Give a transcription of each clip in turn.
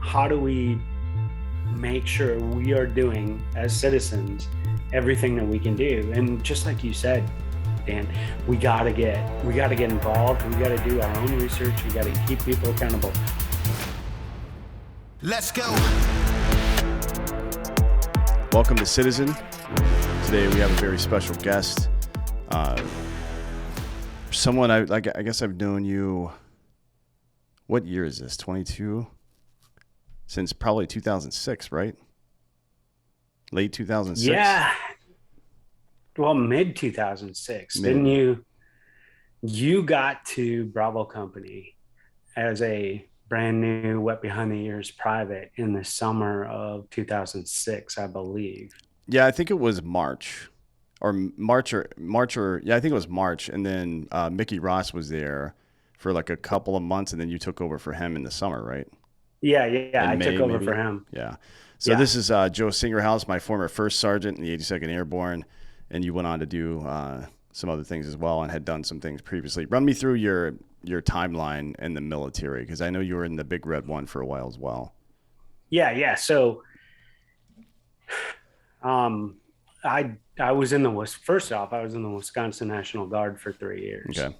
how do we make sure we are doing as citizens everything that we can do? And just like you said, Dan, we gotta get involved. We gotta do our own research. We gotta keep people accountable. Let's go. Welcome to Citizen. Today we have a very special guest. Someone I guess I've known you. What year is this? 22? Since probably 2006, right? Late 2006? Yeah. Well, mid 2006. Didn't you? You got to Bravo Company as a brand new wet behind the ears private in the summer of 2006, I believe. Yeah, I think it was March. I think it was March. And then Mickey Ross was there for like a couple of months, and then you took over for him in the summer, right? Yeah. I took over for him. Yeah. So This is Joe Singerhouse, my former first sergeant in the 82nd Airborne, and you went on to do some other things as well and had done some things previously. Run me through your timeline in the military, because I know you were in the Big Red One for a while as well. Yeah. So I was in the first off, I was in the Wisconsin National Guard for 3 years. Okay.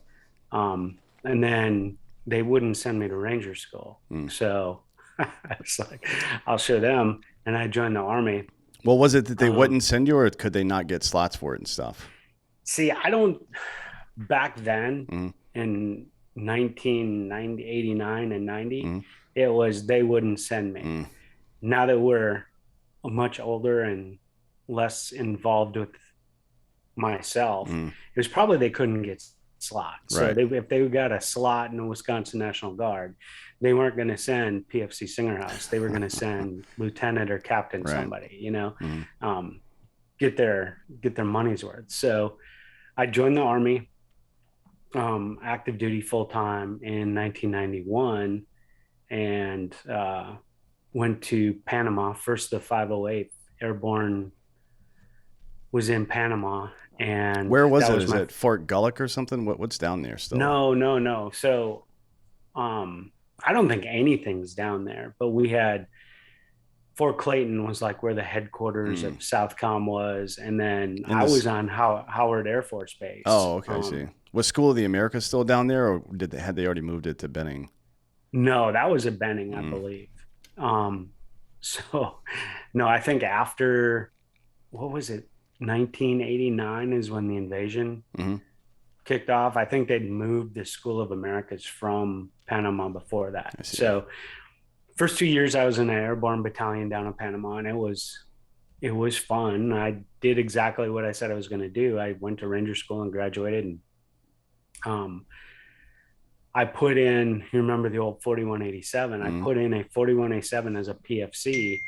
And then they wouldn't send me to Ranger School. So I was like, I'll show them. And I joined the Army. Well, was it that they wouldn't send you, or could they not get slots for it and stuff? See, back then in 1990, 89 and 90, it was, they wouldn't send me. Now that we're much older and less involved with myself, it was probably they couldn't get slots. Right. So if they got a slot in the Wisconsin National Guard, they weren't going to send PFC Singerhouse. They were going to send lieutenant or captain, somebody, get their money's worth. So I joined the Army, active duty full time in 1991, and went to Panama. First, the 508th Airborne was in Panama. And where was it? Is it Fort Gulick or something? What's down there still? No. So, I don't think anything's down there, but we had Fort Clayton was like where the headquarters of Southcom was. And then I was on Howard Air Force Base. Oh, okay. I see. Was School of the Americas still down there, or had they already moved it to Benning? No, that was at Benning, I believe. So no, I think after, what was it? 1989 is when the invasion kicked off. I think they'd moved the School of Americas from Panama before that. So first 2 years I was in an airborne battalion down in Panama, and it was fun. I did exactly what I said I was going to do. I went to Ranger School and graduated, and I put in, you remember the old 4187, I put in a 4187 as a PFC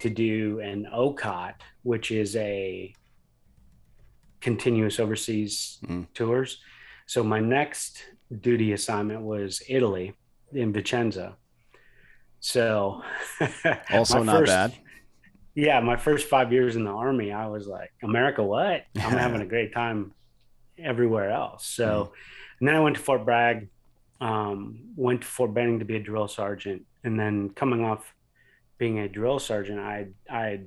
to do an OCOT, which is a continuous overseas tours. So my next duty assignment was Italy, in Vicenza. So also not bad. Yeah, my first 5 years in the Army, I was like, America, what? I'm having a great time everywhere else. So, and then I went to Fort Bragg, went to Fort Benning to be a drill sergeant, and then coming off being a drill sergeant, I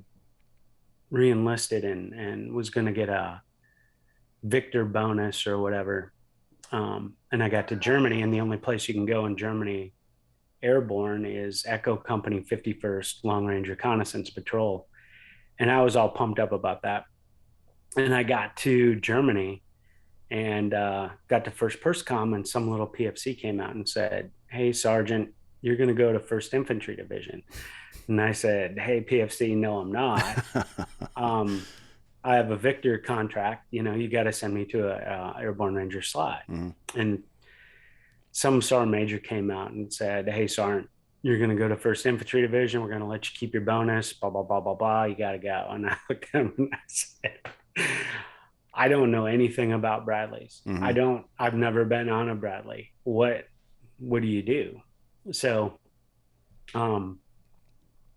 re-enlisted and was going to get a Victor bonus or whatever. And I got to Germany, and the only place you can go in Germany airborne is Echo Company 51st Long Range Reconnaissance Patrol. And I was all pumped up about that. And I got to Germany and got to first PERSCOM, and some little PFC came out and said, "Hey, Sergeant, you're going to go to 1st Infantry Division." And I said, "Hey, PFC, no, I'm not. I have a Victor contract. You got to send me to a Airborne Ranger slot." And some sergeant major came out and said, "Hey, Sergeant, you're going to go to 1st Infantry Division. We're going to let you keep your bonus, blah, blah, blah, blah, blah. You got to go." And I looked at him and I said, "I don't know anything about Bradleys. I've never been on a Bradley. What do you do?" So,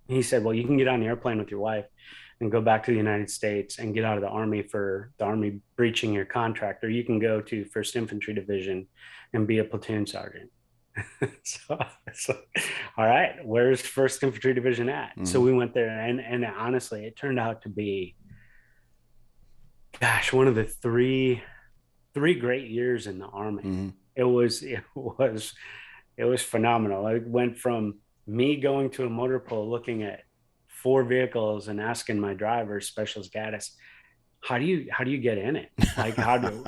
he said, "Well, you can get on the airplane with your wife and go back to the United States and get out of the Army for the Army breaching your contract, or you can go to 1st Infantry Division and be a platoon sergeant." So it's like, all right, where's First Infantry Division at? So Mm-hmm. we went there, and honestly, it turned out to be, gosh, one of the three great years in the Army. Mm-hmm. It was phenomenal. It went from me going to a motor pool, looking at four vehicles, and asking my driver, Specialist Gaddis, how do you get in it? Like, how do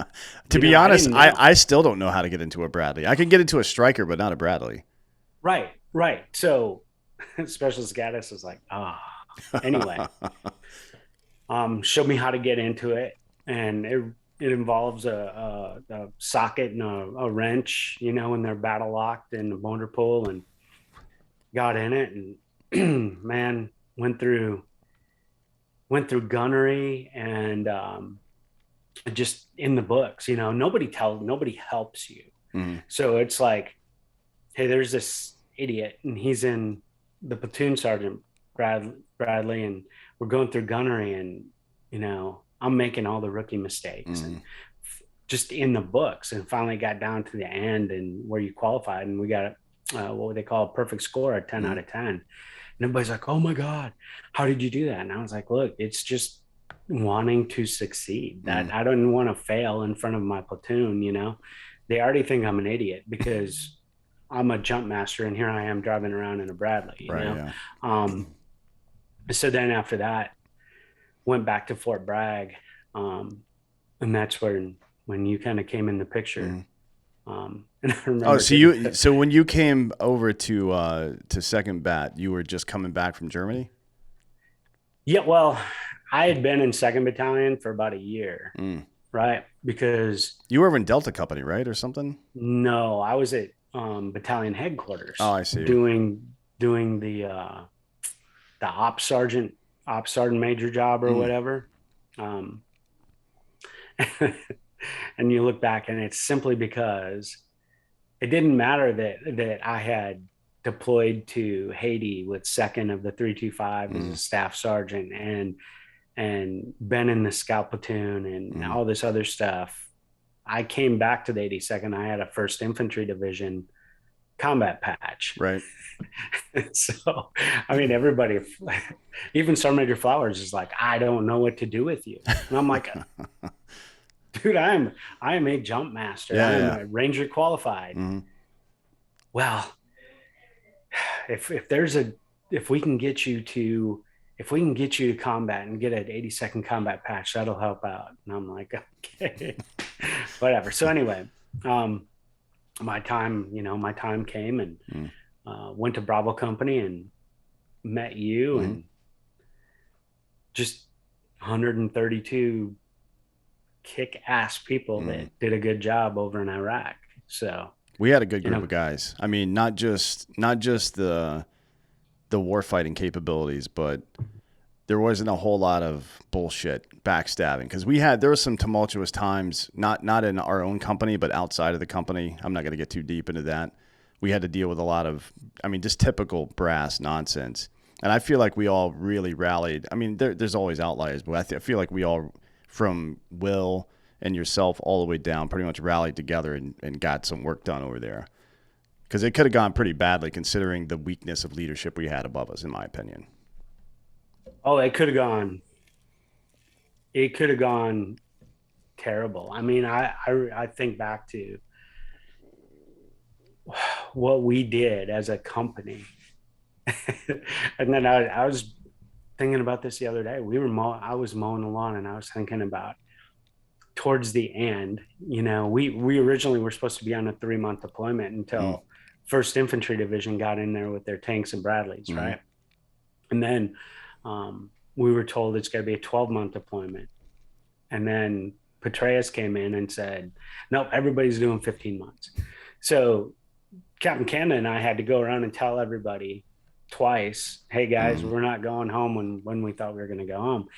To be I honest, didn't I, know. I still don't know how to get into a Bradley. I can get into a Striker, but not a Bradley. Right, right. So Specialist Gaddis is like, anyway, showed me how to get into it, and it involves a socket and a wrench, and they're battle locked in the motor pool, and got in it, and man, went through gunnery, and just in the books, nobody helps you. Mm-hmm. So it's like, hey, there's this idiot, and he's in the platoon sergeant, Bradley, and we're going through gunnery, and I'm making all the rookie mistakes, Mm-hmm. and just in the books, and finally got down to the end and where you qualified, and we got what they call a perfect score, a 10 Mm-hmm. out of 10. And everybody's like, oh my God, how did you do that? And I was like, look, it's just wanting to succeed. Mm-hmm. That I don't want to fail in front of my platoon. They already think I'm an idiot because I'm a jump master, and here I am driving around in a Bradley. Right. Yeah. So then after that, went back to Fort Bragg, and that's when you kind of came in the picture. Mm-hmm. And I Oh, remember so when you came over to Second Bat, you were just coming back from Germany? yeah, well, I had been in Second Battalion for about a year, Mm. right? Because You were in Delta Company, right, or something? no, I was at battalion Oh, headquarters I see. doing the ops sergeant major job or Mm. whatever. Um, and you look back, and it's simply because it didn't matter that I had deployed to Haiti with second of the 325 as a Mm. staff sergeant, and been in the scout platoon and Mm. all this other stuff. I came back to the 82nd. I had a First Infantry Division combat patch. Right. So, I mean, everybody, even Sergeant Major Flowers is like, I don't know what to do with you. And I'm like, dude, I am a jump master. Yeah. I am Yeah. a Ranger qualified. Mm-hmm. Well, if we can get you to combat and get an 82nd combat patch, that'll help out. And I'm like, okay, whatever. So anyway, my time came, and went to Bravo Company and met you, Mm-hmm. and just 132 kick-ass people that did a good job over in Iraq. So We had a good group of guys. I mean, not just the warfighting capabilities, but there wasn't a whole lot of bullshit backstabbing, because there was some tumultuous times, not in our own company, but outside of the company. I'm not going to get too deep into that. We had to deal with a lot of, I mean, just typical brass nonsense. And I feel like we all really rallied. I mean, there's always outliers, but I feel like we all, from Will and yourself all the way down, pretty much rallied together and got some work done over there. Because it could have gone pretty badly considering the weakness of leadership we had above us, in my opinion. Oh, it could have gone. It could have gone terrible. I mean, I think back to what we did as a company, and then I was thinking about this the other day. I was mowing the lawn, and I was thinking about towards the end. We originally were supposed to be on a 3-month deployment until First Infantry Division got in there with their tanks and Bradleys, right? And then we were told it's going to be a 12-month deployment. And then Petraeus came in and said, nope, everybody's doing 15 months. So Captain Canada and I had to go around and tell everybody twice, hey guys, we're not going home when we thought we were going to go home.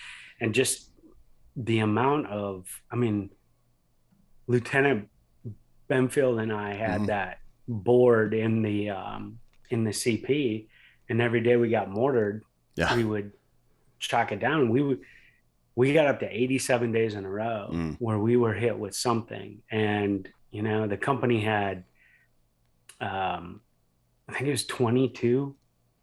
And just the amount of, I mean, Lieutenant Benfield and I had that board in the CP, and every day we got mortared, we would chalk it down. We got up to 87 days in a row where we were hit with something. And, the company had I think it was 22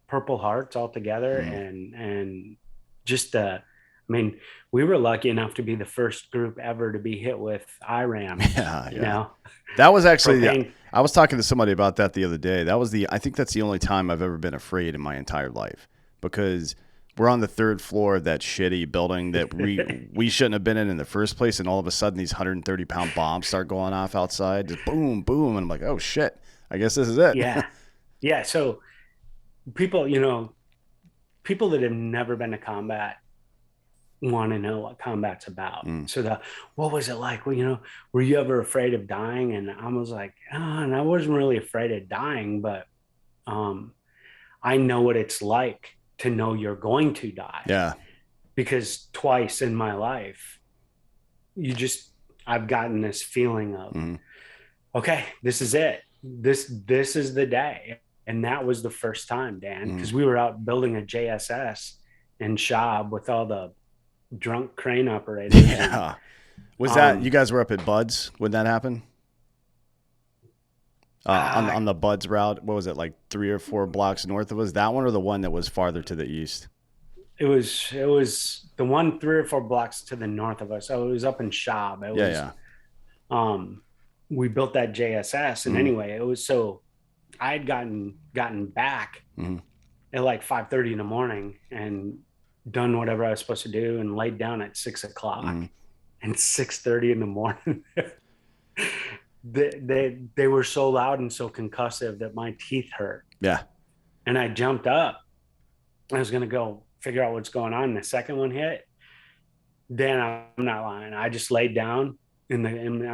Purple Hearts altogether, Mm. and just I mean, we were lucky enough to be the first group ever to be hit with IRAMs, Yeah, you yeah. know, That was actually propane. I was talking to somebody about that the other day. I think that's the only time I've ever been afraid in my entire life because we're on the third floor of that shitty building that we shouldn't have been in the first place, and all of a sudden these 130-pound bombs start going off outside, just boom, boom, and I'm like, oh shit, I guess this is it. Yeah, yeah. So people, people that have never been to combat want to know what combat's about. Mm. So what was it like? Well, were you ever afraid of dying? And I was like, oh, and I wasn't really afraid of dying, but um, I know what it's like to know you're going to die Yeah. because twice in my life, I've gotten this feeling of, Mm. okay, this is it. This is the day. And that was the first time, Dan, Mm. because we were out building a JSS in Shab with all the drunk crane operators. And Yeah. Was that you um guys were up at Bud's when that happened? uh, On the Bud's route, what was it, like 3 or 4 blocks north of us? That one or the one that was farther to the east? it was the one 3 or 4 blocks to the north of us. So it was up in Shab. It Yeah, was yeah. um we built that JSS, and Mm. anyway, it was so I had gotten back Mm. at like 5:30 in the morning and done whatever I was supposed to do and laid down at 6 o'clock, Mm. and 6:30 in the morning. They were so loud and so concussive that my teeth hurt, Yeah. and I jumped up. I was going to go figure out what's going on. And the second one hit. Then I'm not lying. I just laid down on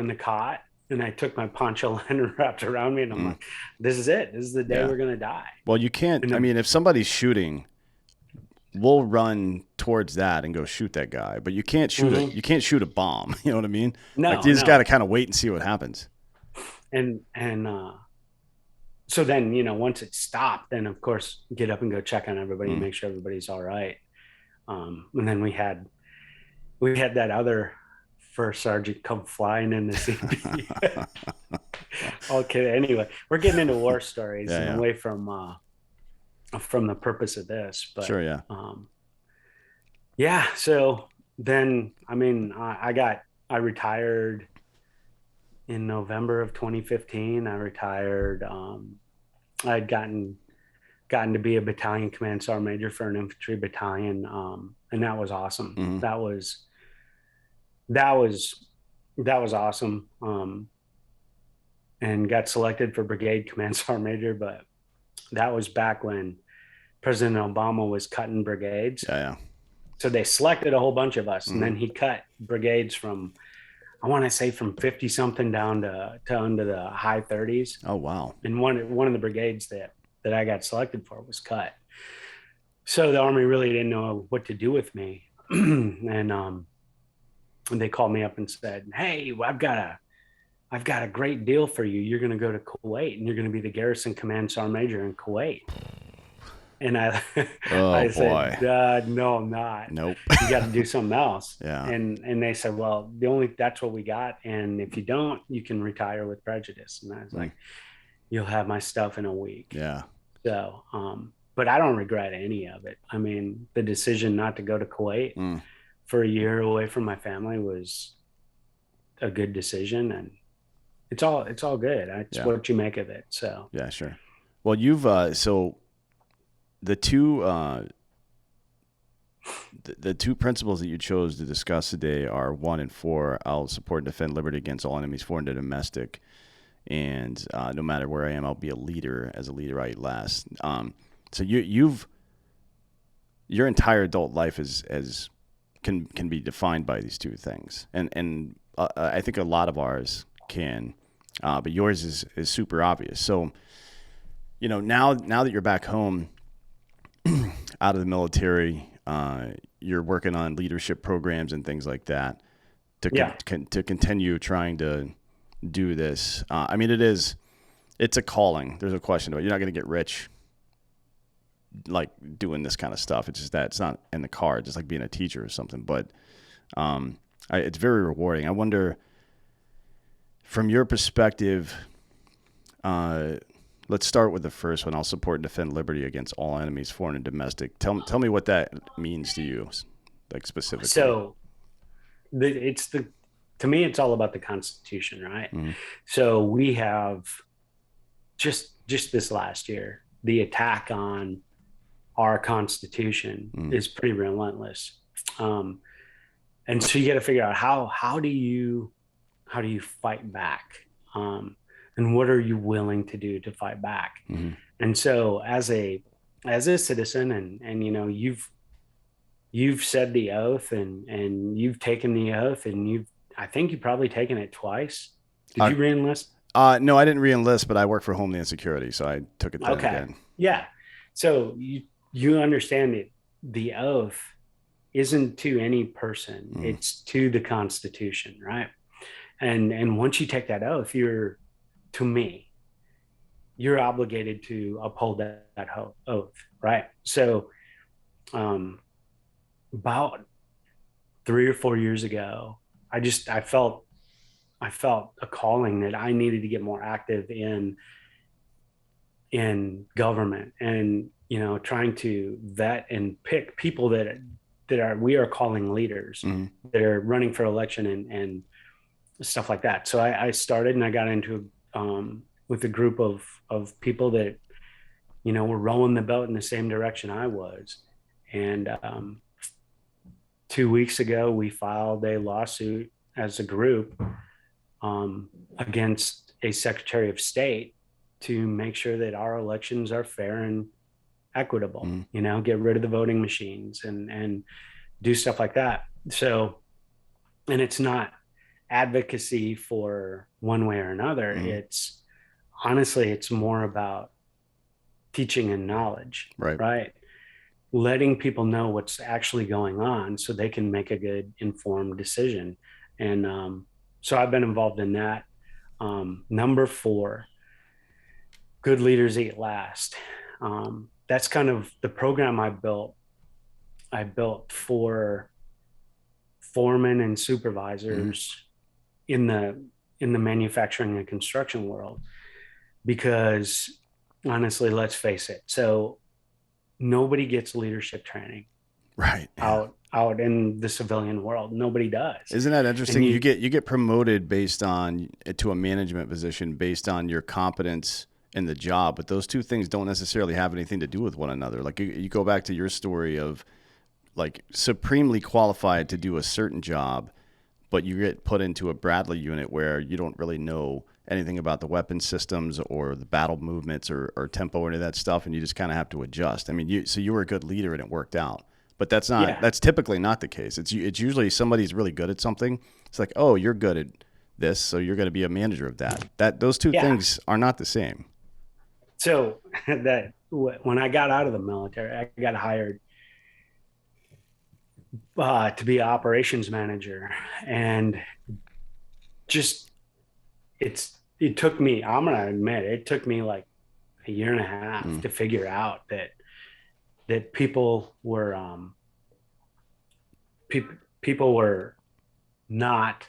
the cot, and I took my poncho line and wrapped around me, and I'm Mm. like, "This is it. This is the day Yeah. we're gonna die." Well, you can't. And I mean, if somebody's shooting, we'll run towards that and go shoot that guy. But you can't shoot a Mhm. you can't shoot a bomb. You know what I mean? Like No, you just got no, to kind of wait and see what happens. and so then once it stopped, then of course get up and go check on everybody and Mm. make sure everybody's all right. And then we had that other first sergeant come flying in the CP. Okay, anyway, we're getting into war stories Yeah, and yeah. away from the purpose of this, but Sure, yeah. yeah. So then, I mean, I retired in November of 2015. I retired. I had gotten to be a battalion command sergeant major for an infantry battalion, and that was awesome. Mm. That was awesome. And got selected for brigade command sergeant major, but that was back when President Obama was cutting brigades. Yeah, yeah. So they selected a whole bunch of us, and then Mhm. he cut brigades from, I want to say, from 50 something down to into the high 30s. Oh, wow. And one of the brigades that I got selected for was cut. So the Army really didn't know what to do with me, and they called me up and said, "Hey, I've got a great deal for you. You're going to go to Kuwait, and you're going to be the garrison command sergeant major in Kuwait." And I, Oh, I boy. said, "No, I'm not. Nope. You got to do something else." Yeah. And they said, "Well, that's what we got. And if you don't, you can retire with prejudice." And I was like, "You'll have my stuff in a week." Yeah. So, but I don't regret any of it. I mean, the decision not to go to Kuwait Mm. for a year away from my family was a good decision, and it's all good. It's Yeah. what you make of it. So Yeah, sure. Well, you've so the two the two principles that you chose to discuss today are 1 and 4. I'll support and defend liberty against all enemies, foreign and domestic, and no matter where I am, I'll be a leader. As a leader, I eat last. So you've your entire adult life can be defined by these two things, and I think a lot of ours can, but yours is super obvious. So now that you're back home, out of the military, you're working on leadership programs and things like that to continue trying to do this. I mean, it's a calling. There's no question about it. You're not going to get rich like doing this kind of stuff. It's just that it's not in the cards. It's like being a teacher or something. But it's very rewarding. I wonder, from your perspective, Let's start with the first one. I'll support and defend liberty against all enemies, foreign and domestic. Tell me what that means to you, like specifically. So it's the to me it's all about the Constitution, right? Mm-hmm. So we have just this last year, the attack on our Constitution is pretty relentless. And so you got to figure out how do you fight back, and what are you willing to do to fight back? Mm-hmm. And so as a citizen, and you've said the oath, and you've taken the oath, and I think you've probably taken it twice. Did you re-enlist? No, I didn't re-enlist, but I work for Homeland Security, so I took it then again. Yeah. So you understand that the oath isn't to any person, it's to the Constitution, right? And once you take that oath, you're obligated to uphold that oath, right? So about 3 or 4 years ago, I felt a calling that I needed to get more active in government, and trying to vet and pick people that we are calling leaders, that are running for election and stuff like that. So I started, and I got into with a group of people that were rowing the boat in the same direction I was. And 2 weeks ago, we filed a lawsuit as a group against a Secretary of State to make sure that our elections are fair and equitable, get rid of the voting machines and do stuff like that. So, and it's not advocacy for one way or another. It's honestly, it's more about teaching and knowledge, right? Letting people know what's actually going on so they can make a good informed decision. And so I've been involved in that. Number 4, good leaders eat last. That's kind of the program I built for foremen and supervisors in the manufacturing and construction world, because honestly, let's face it. So nobody gets leadership training out in the civilian world. Nobody does. Isn't that interesting? You get promoted based on to a management position based on your competence in the job, but those two things don't necessarily have anything to do with one another. Like you go back to your story of like supremely qualified to do a certain job, but you get put into a Bradley unit where you don't really know anything about the weapon systems or the battle movements or tempo or any of that stuff, and you just kind of have to adjust. I mean, you were a good leader and it worked out, but that's typically not the case. It's usually somebody's really good at something. It's like, oh, you're good at this, so you're going to be a manager of that. Those two things are not the same. So that when I got out of the military, I got hired to be an operations manager, and just it took me, I'm gonna admit, it took me like a year and a half to figure out that people were people were not,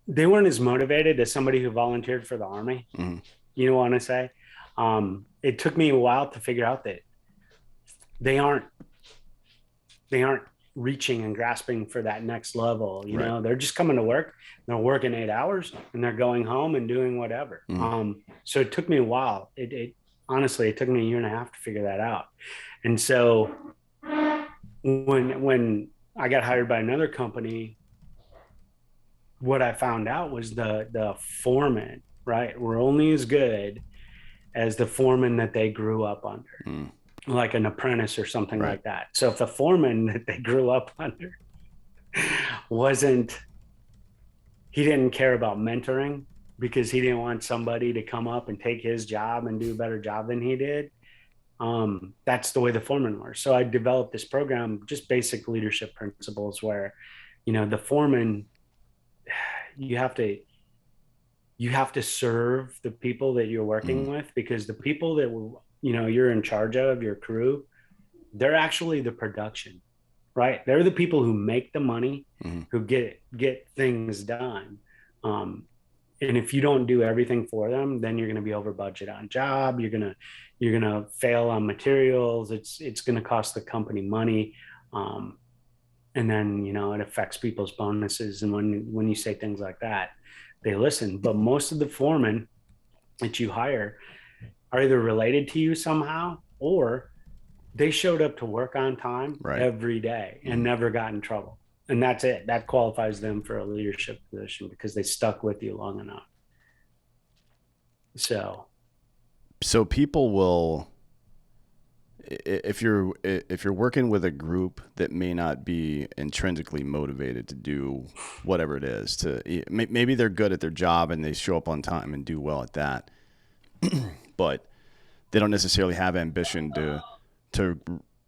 they weren't as motivated as somebody who volunteered for the Army. You know what I say? It took me a while to figure out that they aren't reaching and grasping for that next level. You know, they're just coming to work, they're working 8 hours, and they're going home and doing whatever. So it took me a while. It honestly, it took me a year and a half to figure that out. And so when I got hired by another company, what I found out was the foremen, right, were only as good as the foreman that they grew up under, like an apprentice or something like that. So if the foreman that they grew up under he didn't care about mentoring because he didn't want somebody to come up and take his job and do a better job than he did. That's the way the foremen were. So I developed this program, just basic leadership principles where, the foreman, you have to serve the people that you're working with, because the people that you're in charge of, your crew, they're actually the production, right? They're the people who make the money, who get things done. And if you don't do everything for them, then you're going to be over budget on job. You're going to fail on materials. It's going to cost the company money. Um, and then, it affects people's bonuses. And when you say things like that, they listen. But most of the foremen that you hire are either related to you somehow, or they showed up to work on time Right. every day and never got in trouble. And that's it. That qualifies them for a leadership position because they stuck with you long enough. So, So people will, if you're working with a group that may not be intrinsically motivated to do whatever it is, maybe they're good at their job and they show up on time and do well at that, but they don't necessarily have ambition to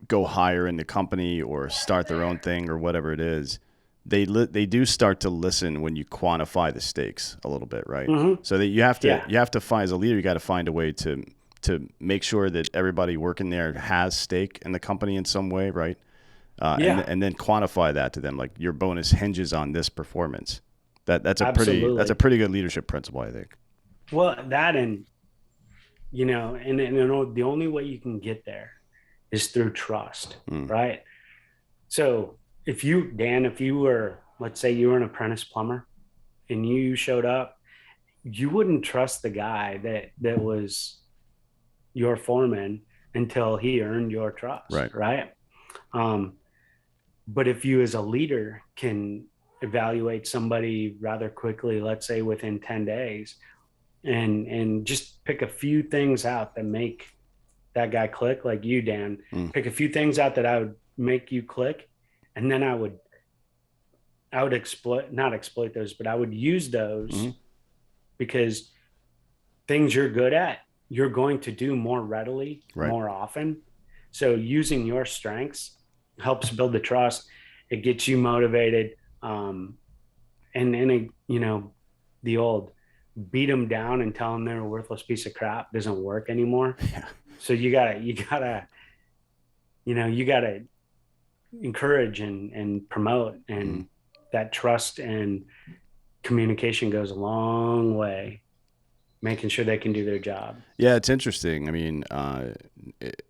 go higher in the company or start their own thing or whatever it is. They do start to listen when you quantify the stakes a little bit, right? mm-hmm. So that Yeah, you have to find, as a leader, you got to find a way to make sure that everybody working there has stake in the company in some way, right? yeah, And then quantify that to them, like your bonus hinges on this performance. That's a absolutely. pretty good leadership principle, I think. Well, that and, the only way you can get there is through trust, Mm, right? So if you were, let's say you were an apprentice plumber and you showed up, you wouldn't trust the guy that was your foreman until he earned your trust, right. right? Um, but if you as a leader can evaluate somebody rather quickly, let's say within 10 days, and just pick a few things out that make that guy click, like you, Dan, Mm, pick a few things out that I would make you click, and then I would exploit, not exploit those, but I would use mm, those because things you're good at, you're going to do more readily, right. more often. So using your strengths helps build the trust. It gets you motivated. And the old beat them down and tell them they're a worthless piece of crap doesn't work anymore. Yeah. So you gotta encourage and promote, Mm. and that trust and communication goes a long way, making sure they can do their job. Yeah, it's interesting. I mean, it,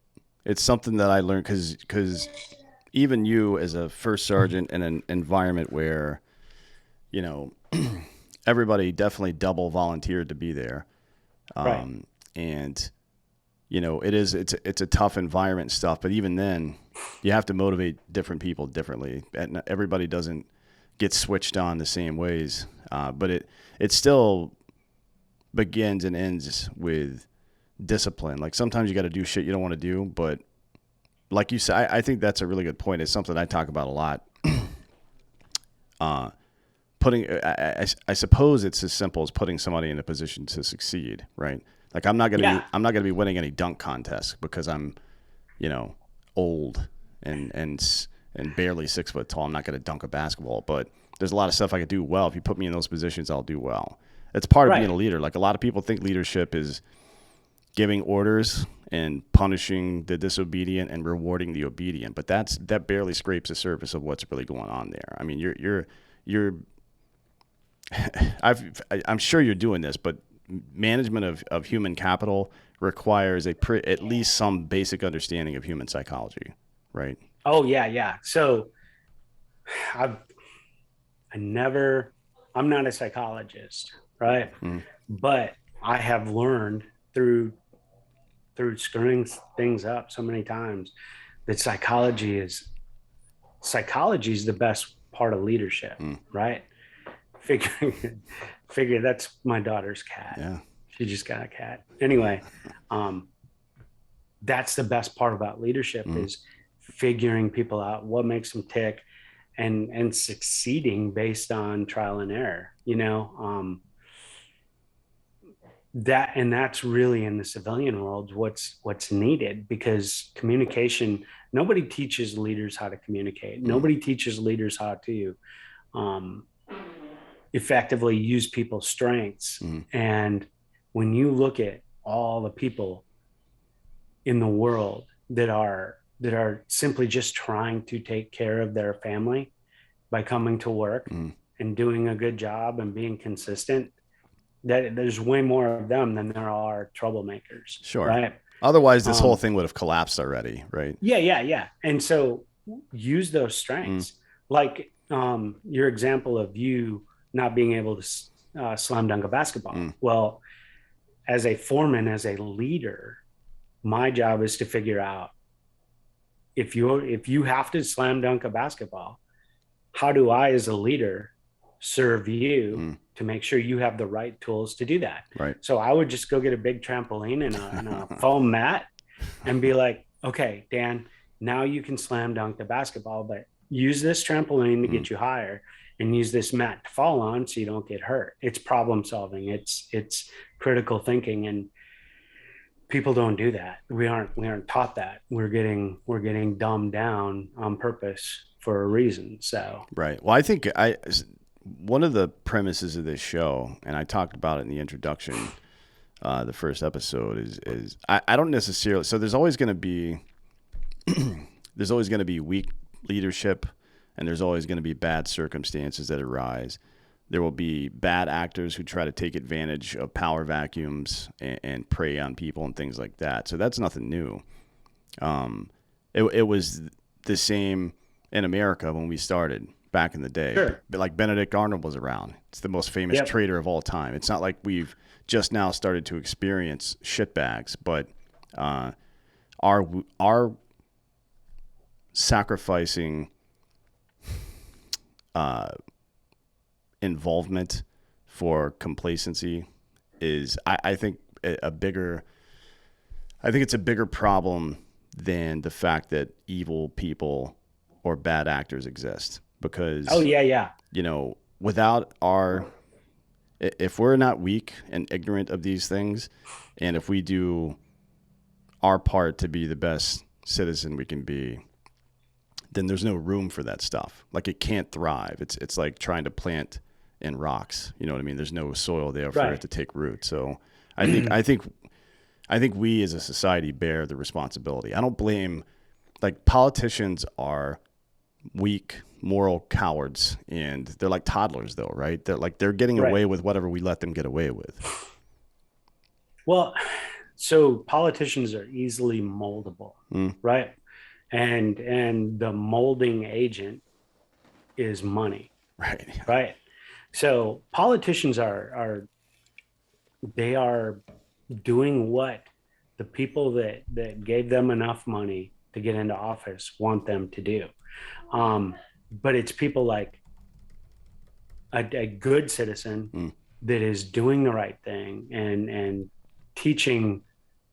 it's something that I learned because even you as a first sergeant in an environment where you know everybody definitely double volunteered to be there, Right. um, and it's a tough environment and stuff. But even then, you have to motivate different people differently, and everybody doesn't get switched on the same ways. But it still begins and ends with discipline. Like sometimes you got to do shit you don't want to do, but like you said, I think that's a really good point. It's something I talk about a lot. Uh, I suppose it's as simple as putting somebody in a position to succeed, right? Like Yeah. I'm not gonna be winning any dunk contests because I'm, you know, old and barely 6 foot tall. I'm not gonna dunk a basketball, but there's a lot of stuff I could do well. If you put me in those positions, I'll do well. It's part of being Right. a leader. Like a lot of people think leadership is giving orders and punishing the disobedient and rewarding the obedient, but that barely scrapes the surface of what's really going on there. I mean, you're I'm sure you're doing this, but management of human capital requires at least some basic understanding of human psychology, right? Oh yeah, yeah. So I've I never I'm not a psychologist, right? Mm, But I have learned through screwing things up so many times that psychology is the best part of leadership, mm, right? Figure figure that's my daughter's cat. yeah. She just got a cat. Anyway, um, that's the best part about leadership Mm, is figuring people out, what makes them tick, and succeeding based on trial and error. That's really in the civilian world what's needed, because communication, nobody teaches leaders how to communicate, mm, nobody teaches leaders how to um, effectively use people's strengths. mm, And when you look at all the people in the world that are simply just trying to take care of their family by coming to work mm, and doing a good job and being consistent, that there's way more of them than there are troublemakers, Sure. right? Otherwise, this whole Um, thing would have collapsed already, right? yeah. And so use those Mm, strengths, like your example of you not being able to slam dunk a mm, basketball. Well, as a foreman, as a leader, my job is to figure out if you have to slam dunk a basketball, how do I, as a leader, serve you mm, to make sure you have the right tools to do that? right. So I would just go get a big trampoline and a foam mat and be like, okay, Dan, now you can slam dunk the basketball, but use this trampoline to Mm. get you higher and use this mat to fall on so you don't get hurt. It's problem solving. It's critical thinking, and people don't do that. We aren't taught that. We're getting dumbed down on purpose for a reason. So Right. Well, I think one of the premises of this show, and I talked about it in the introduction, the first episode is I don't necessarily. So there's always going to be weak leadership, and there's always going to be bad circumstances that arise. There will be bad actors who try to take advantage of power vacuums and prey on people and things like that. So that's nothing new. It was the same in America when we started back in the day. sure. But like Benedict Arnold was around. It's the most famous Yep. traitor of all time. It's not like we've just now started to experience shitbags, but uh, our sacrificing uh, involvement for complacency is, I think, a bigger. I think it's a bigger problem than the fact that evil people or bad actors exist. Oh Because, yeah. without if we're not weak and ignorant of these things, and if we do our part to be the best citizen we can be, then there's no room for that stuff. Like, it can't thrive. It's like trying to plant in rocks. You know what I mean? There's no soil there for it Right. to take root. So I think we as a society bear the responsibility. I don't blame, like, politicians are weak moral cowards, and they're like toddlers though, right? They're getting Right. away with whatever we let them get away with. Well, so politicians are easily moldable, Mm, right? And the molding agent is money, right. right? So politicians they are doing what the people that gave them enough money to get into office want them to do. But it's people like a good citizen Mm, that is doing the right thing and teaching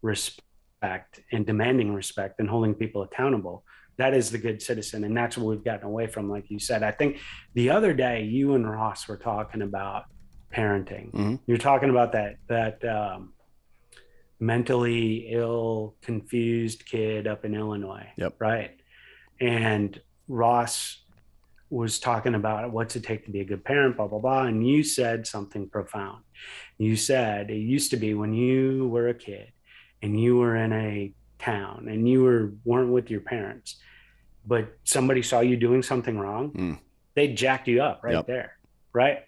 respect and demanding respect and holding people accountable. That is the good citizen, and that's what we've gotten away from. Like you said, I think the other day you and Ross were talking about parenting. mm-hmm. You're talking about that mentally ill, confused kid up in Illinois, Yep. right? And Ross was talking about what's it take to be a good parent, blah, blah, blah. And you said something profound. You said it used to be when you were a kid and you were in a town and weren't with your parents, but somebody saw you doing something wrong, Mm, they jacked you up right yep. there. Right.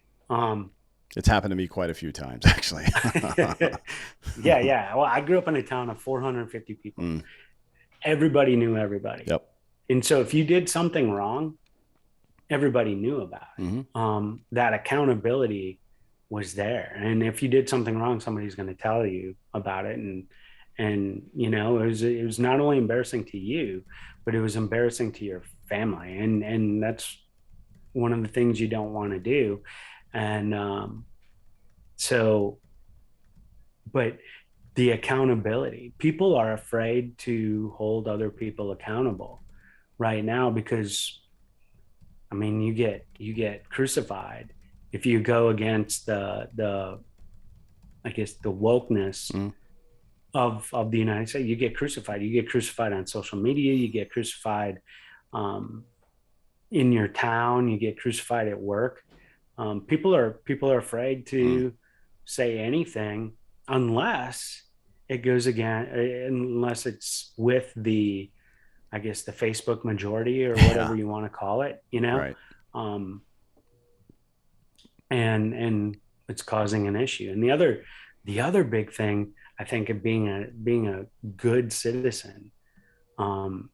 It's happened to me quite a few times, actually. Yeah. Well, I grew up in a town of 450 people. Mm, Everybody knew everybody. yep. And so if you did something wrong, everybody knew about it. Mm-hmm. That accountability was there. And if you did something wrong, somebody's going to tell you about it. And it was not only embarrassing to you, but it was embarrassing to your family. And that's one of the things you don't want to do. And so, but the accountability, people are afraid to hold other people accountable right now because, I mean, you get crucified if you go against the I guess the wokeness Mm, of the United States. You get crucified. You get crucified on social media. You get crucified um, in your town. You get crucified at work. People are afraid mm, to say anything unless it goes again, unless it's with the, I guess, the Facebook majority or whatever yeah. you want to call it, Right. um, and it's causing an issue. And the other big thing I think of being a good citizen, um,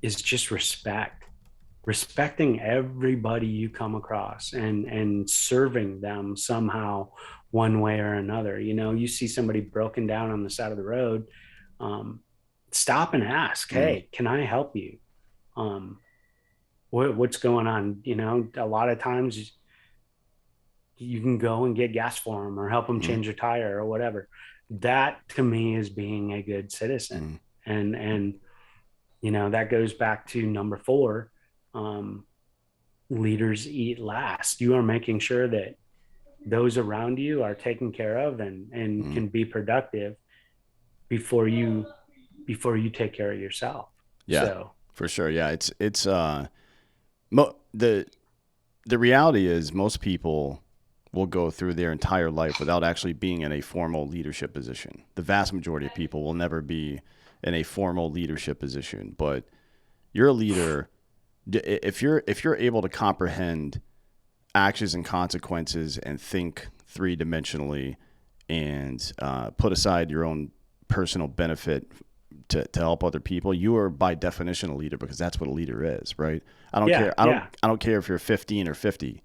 is just respecting everybody you come across, and serving them somehow, one way or another. You see somebody broken down on the side of the road, um, stop and ask, Mm, hey, can I help you? um, what's going on? A lot of times you can go and get gas for them or help them mm, change a tire or whatever. That to me is being a good citizen. mm, And that goes back to number 4. um, Leaders eat last. You are making sure that those around you are taken care of, and mm. can be productive before you take care of yourself. Yeah, So for sure. Yeah, it's the reality is most people will go through their entire life without actually being in a formal leadership position. The vast majority of people will never be in a formal leadership position, but you're a leader if you're able to comprehend actions and consequences and think three-dimensionally and put aside your own personal benefit to help other people, you are by definition a leader because that's what a leader is, right? I don't yeah, care. I don't. yeah, I don't care if you're 15 or 50. You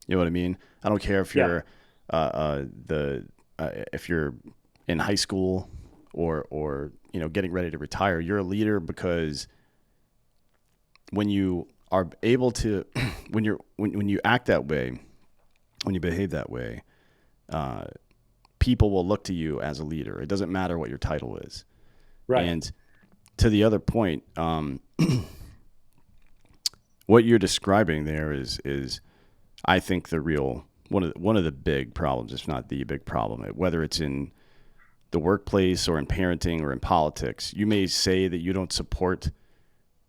know what I mean? I don't care if yeah, you're the if you're in high school or getting ready to retire. You're a leader because when you are able to when you act that way, when you behave that way, uh, people will look to you as a leader. It doesn't matter what your title is. right. And to the other point, what you're describing there is I think the real one of the big problems, if not the big problem, whether it's in the workplace or in parenting or in politics. You may say that you don't support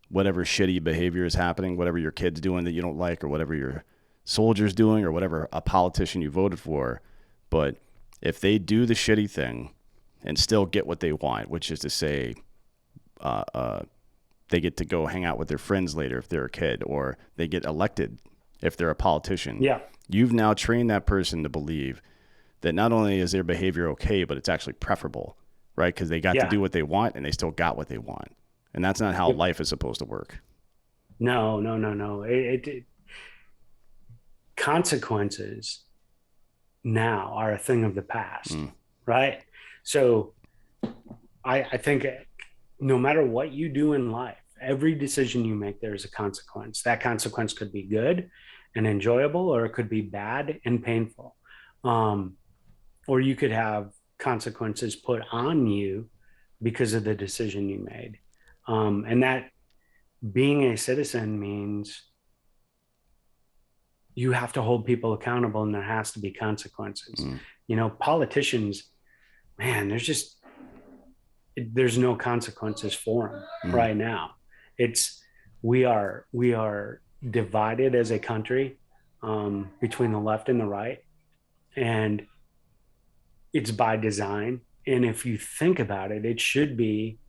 whatever shitty behavior is happening, whatever your kid's doing that you don't like, or whatever your soldier's doing, or whatever a politician you voted for. But if they do the shitty thing and still get what they want, which is to say, uh, uh, they get to go hang out with their friends later if they're a kid, or they get elected if they're a politician. Yeah, You've now trained that person to believe that not only is their behavior okay, but it's actually preferable, right? Because they got to yeah. do what they want and they still got what they want. And that's not how Yep. life is supposed to work. No, no, no, no. Consequences now are a thing of the past, Mm, right? So I think no matter what you do in life, every decision you make, there's a consequence. That consequence could be good and enjoyable, or it could be bad and painful. Um, or you could have consequences put on you because of the decision you made. And that being a citizen means you have to hold people accountable, and there has to be consequences. mm, Politicians, man, there's no consequences for them mm, right now. It's we are divided as a country, between the left and the right, and it's by design. And if you think about it, it should be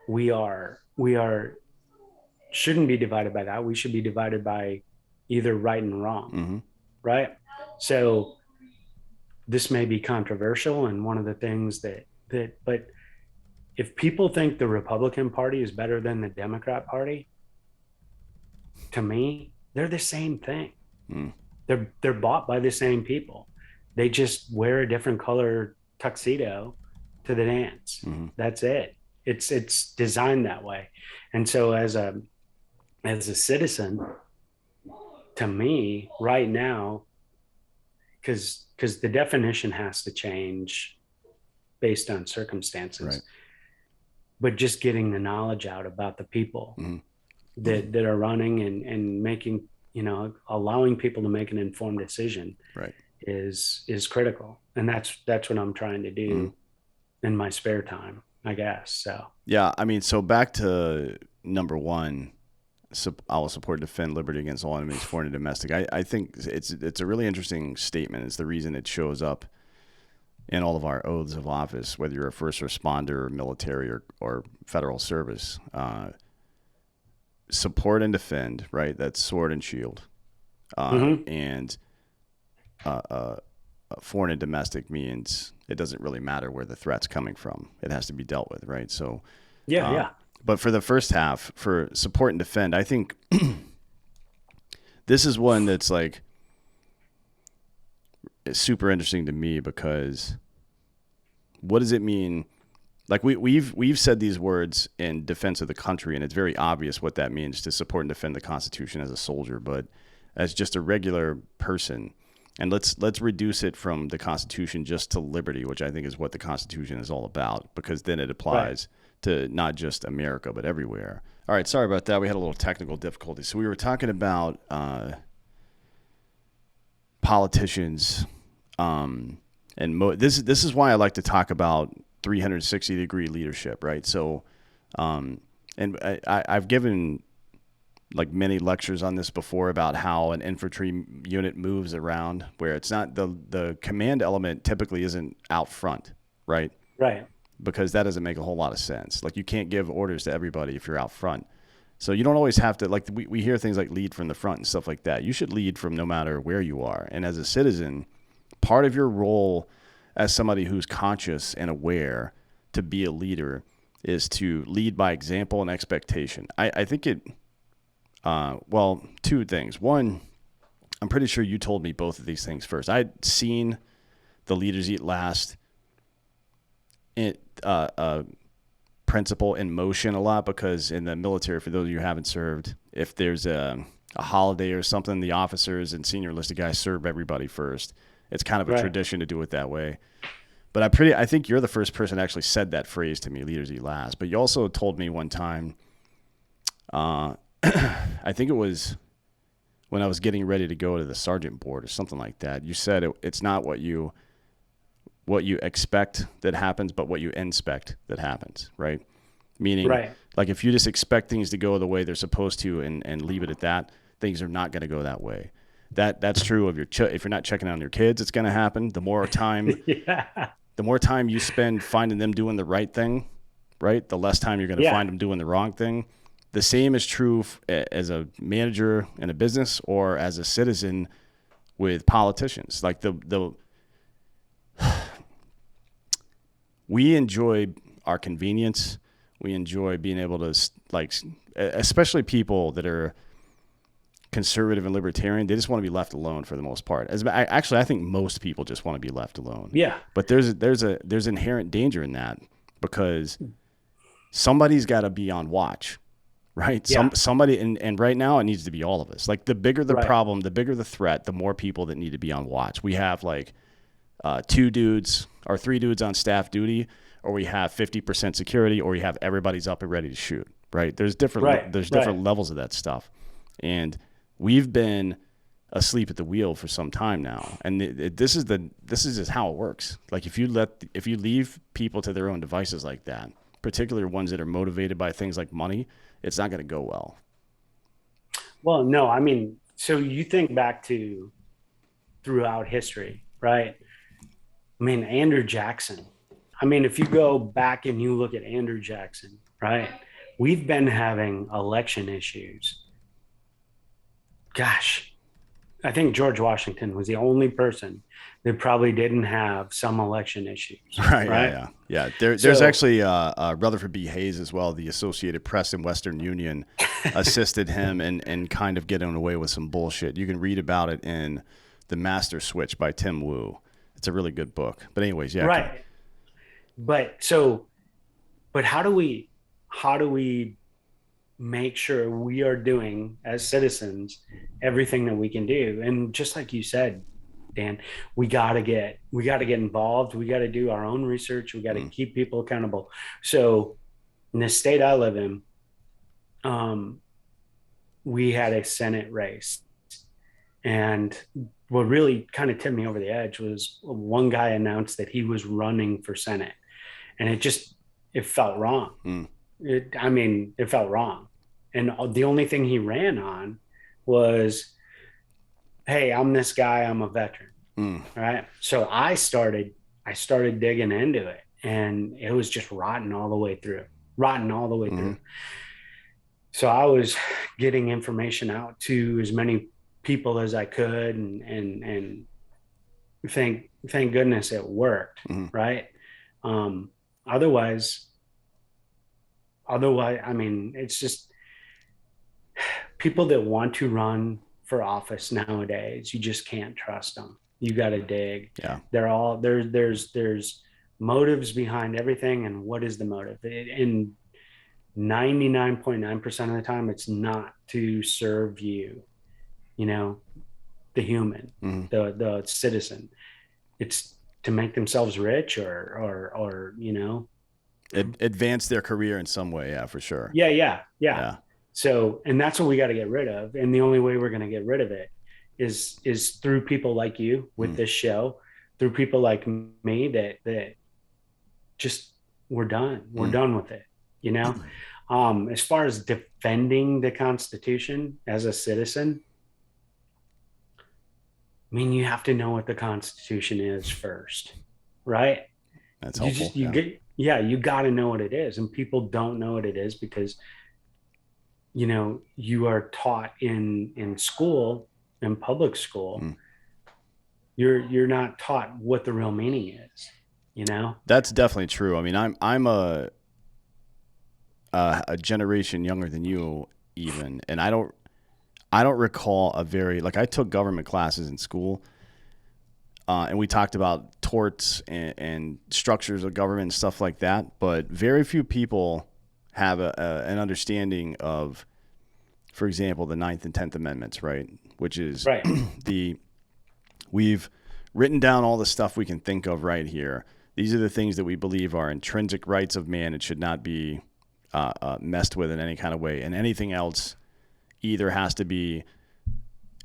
we are shouldn't be divided by that. We should be divided by either right and wrong, mm-hmm. right? So this may be controversial, and one of the things but if people think the Republican Party is better than the Democrat Party, to me, they're the same thing. Mm, They're bought by the same people. They just wear a different color tuxedo to the dance. mm-hmm. That's it. It's designed that way. And so as a citizen, to me, right now, because the definition has to change based on circumstances, Right. but just getting the knowledge out about the people Mm-hmm. that are running, and making, allowing people to make an informed decision Right. is critical. And that's what I'm trying to Mm-hmm. do in my spare time, I guess. So Yeah. I mean, so back to number one, I will support and defend liberty against all enemies, foreign and domestic. I think it's a really interesting statement. It's the reason it shows up in all of our oaths of office, whether you're a first responder, or military, or federal service. Support and defend, right? That's sword and shield. mm-hmm. And foreign and domestic means it doesn't really matter where the threat's coming from. It has to be dealt with, right? So, Yeah, yeah. but for the first half, for support and defend, I think this is one that's like it's super interesting to me because what does it mean? Like we've said these words in defense of the country, and it's very obvious what that means to support and defend the Constitution as a soldier. But as just a regular person, and let's reduce it from the Constitution just to liberty, which I think is what the Constitution is all about, because then it applies to not just America but everywhere. All right, sorry about that. We had a little technical difficulty. So we were talking about politicians, this is why I like to talk about 360-degree leadership, right? So, and I've given like many lectures on this before about how an infantry unit moves around, where it's not the command element typically isn't out front, right? Right. Because that doesn't make a whole lot of sense. Like you can't give orders to everybody if you're out front. So you don't always have to, like we hear things like lead from the front and stuff like that. You should lead from no matter where you are. And as a citizen, part of your role as somebody who's conscious and aware to be a leader is to lead by example and expectation. I think it, well, two things. One, I'm pretty sure you told me both of these things first. I'd seen the Leaders Eat Last principle in motion a lot, because in the military, for those of you who haven't served, if there's a holiday or something, the officers and senior enlisted guys serve everybody first. It's kind of a tradition to do it that way. But I think you're the first person that actually said that phrase to me, Leaders Eat Last. But you also told me one time, I think it was when I was getting ready to go to the sergeant board or something like that. You said it's not what you expect that happens, but what you inspect that happens, right? Meaning, like if you just expect things to go the way they're supposed to and leave it at that, things are not going to go that way. That's true of if you're not checking on your kids, it's going to happen. The more time, the more time you spend finding them doing the right thing, right? The less time you're going to find them doing the wrong thing. The same is true as a manager in a business or as a citizen with politicians. Like we enjoy our convenience. We enjoy being able to, like, especially people that are conservative and libertarian, they just want to be left alone for the most part. I think most people just want to be left alone. Yeah. But there's inherent danger in that, because somebody's got to be on watch, right? Yeah. Somebody, and right now it needs to be all of us. Like the bigger the problem, the bigger the threat, the more people that need to be on watch. We have like 2 dudes or 3 dudes on staff duty, or we have 50% security, or we have everybody's up and ready to shoot, right? There's different levels of that stuff. And we've been asleep at the wheel for some time now, and this is just how it works. Like if you leave people to their own devices like that, particularly ones that are motivated by things like money, it's not going to go well. Well, no, I mean, so you think back to throughout history, right? I mean, Andrew Jackson. I mean, if you go back and you look at Andrew Jackson, right? We've been having election issues. Gosh, I think George Washington was the only person that probably didn't have some election issues. Right. Yeah. There's actually Rutherford B. Hayes as well. The Associated Press and Western Union assisted him in kind of getting away with some bullshit. You can read about it in The Master Switch by Tim Wu. It's a really good book. But anyways, yeah. Right. But how do we make sure we are doing as citizens everything that we can do? And just like you said, Dan, we got to get involved. We got to do our own research. We got to keep people accountable. So in the state I live in, we had a Senate race, and what really kind of tipped me over the edge was one guy announced that he was running for Senate, and it felt wrong. It felt wrong. And the only thing he ran on was, hey, I'm this guy, I'm a veteran. Right. So I started digging into it, and it was just rotten all the way through. So I was getting information out to as many people as I could, and thank goodness it worked, Mhm. right? Um, otherwise, otherwise, I mean, it's just people that want to run for office nowadays, you just can't trust them. You got to dig. Yeah. They're all there's motives behind everything, and what is the motive? And 99.9% of the time, it's not to serve you, you know, the human, Mhm. the citizen. It's to make themselves rich or Advance their career in some way. Yeah, for sure. yeah. Yeah. So, and that's what we got to get rid of. And the only way we're going to get rid of it is through people like you with Mm. this show, through people like me that just we're done. We're Mm. done with it. You know, as far as defending the Constitution as a citizen, I mean, you have to know what the Constitution is first, right? That's You helpful. just you Yeah. get yeah, you got to know what it is, and people don't know what it is because you are taught in school, in public school. Mm. You're not taught what the real meaning is. You know, That's definitely true. I mean, I'm a generation younger than you even, and I don't recall a very like I took government classes in school, and we talked about torts and structures of government and stuff like that. But very few people have an understanding of, for example, the Ninth and 10th Amendments, right? Which is right, the we've written down all the stuff we can think of right here. These are the things that we believe are intrinsic rights of man and should not be messed with in any kind of way. And anything else either has to be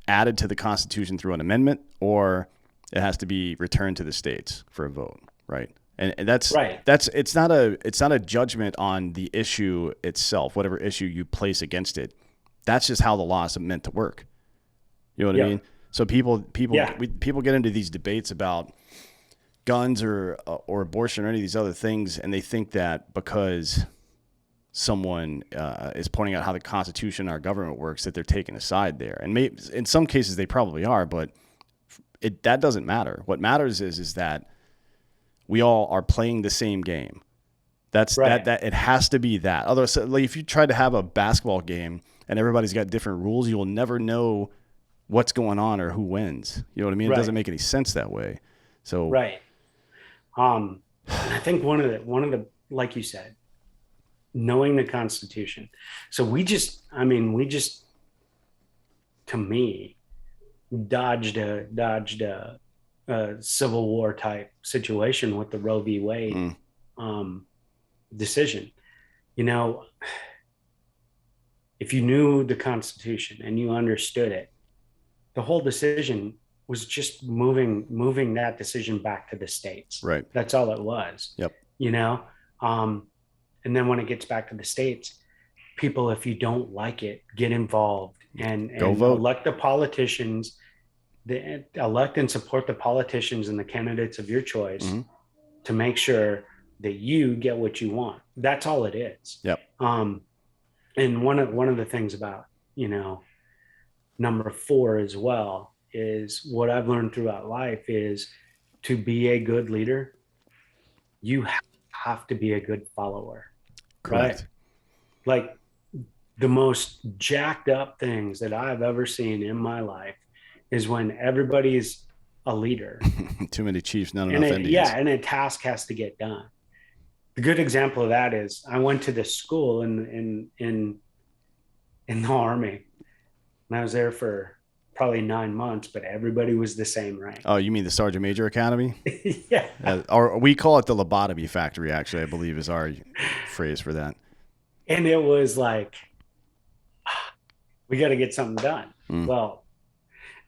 added to the Constitution through an amendment or it has to be returned to the states for a vote, right? And right, that's it's not a judgment on the issue itself, whatever issue you place against it. That's just how the law is meant to work. You know what I mean? yep, So yeah, people get into these debates about guns or abortion or any of these other things, and they think that because someone is pointing out how the Constitution, our government works, that they're taking a side there. And in some cases they probably are, but that doesn't matter. What matters is that we all are playing the same game. That's right, that it has to be that. Although, so, like, if you try to have a basketball game and everybody's got different rules, you will never know what's going on or who wins. You know what I mean? It doesn't right, make any sense that way. So, right. And I think one of the like you said, knowing the Constitution. So we just to me dodged a Civil War type situation with the Roe v. Wade mm, um, decision. You know, if you knew the Constitution and you understood it, the whole decision was just moving that decision back to the states. right. That's all it was. Yep. You know, um, and then when it gets back to the states, people, if you don't like it, get involved and Go and vote. elect the politicians, elect and support the politicians and the candidates of your choice Hmm. to make sure that you get what you want. That's all it is. Yep. And one of the things about number four as well is what I've learned throughout life is to be a good leader, you have to be a good follower, right? Correct. Like the most jacked up things that I've ever seen in my life is when everybody's a leader Too many chiefs, not and enough Indians. and a task has to get done. The good example of that is I went to this school in the army and I was there for probably 9 months, but everybody was the same rank. Oh, you mean the Sergeant Major Academy? Yeah. Or we call it the lobotomy factory, actually, I believe is our phrase for that. And it was like, we got to get something done. Mm. Well,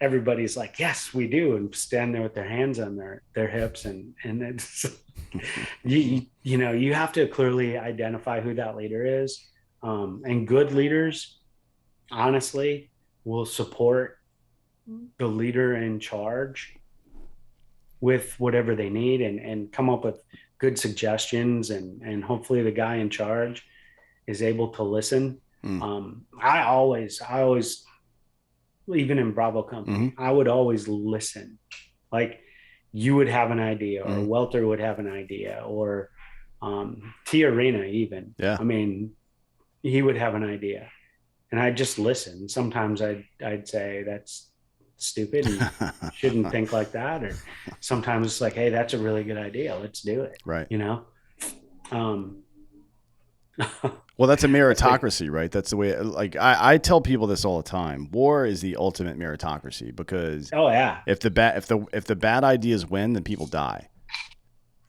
everybody's like, yes, we do. And stand there with their hands on their hips. And it's, you have to clearly identify who that leader is. And good leaders, honestly, will support the leader in charge with whatever they need and come up with good suggestions. And hopefully the guy in charge is able to listen. Mm. I always, even in Bravo Mm-hmm. company, I would always listen. Like you would have an idea, or Welter would have an idea, or T Arena even. Yeah. I mean, he would have an idea, and I'd just listen. Sometimes I'd say that's stupid and shouldn't think like that, or sometimes it's like, hey, that's a really good idea. Let's do it. Right. You know. Well, that's a meritocracy, right? That's the way. Like I tell people this all the time. War is the ultimate meritocracy because oh yeah, if the bad ideas win, then people die.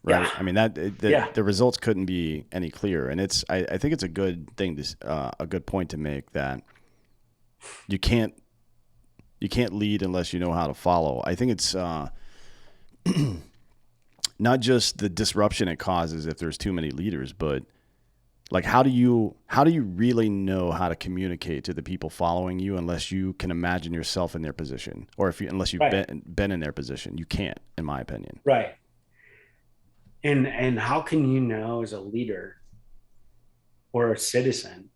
Right. Yeah. I mean the results couldn't be any clearer, and I think it's a good thing to a good point to make that you can't lead unless you know how to follow. I think it's not just the disruption it causes if there's too many leaders, but like how do you really know how to communicate to the people following you unless you can imagine yourself in their position, or unless you've been in their position? You can't, in my opinion. Right. And how can you know as a leader or a citizen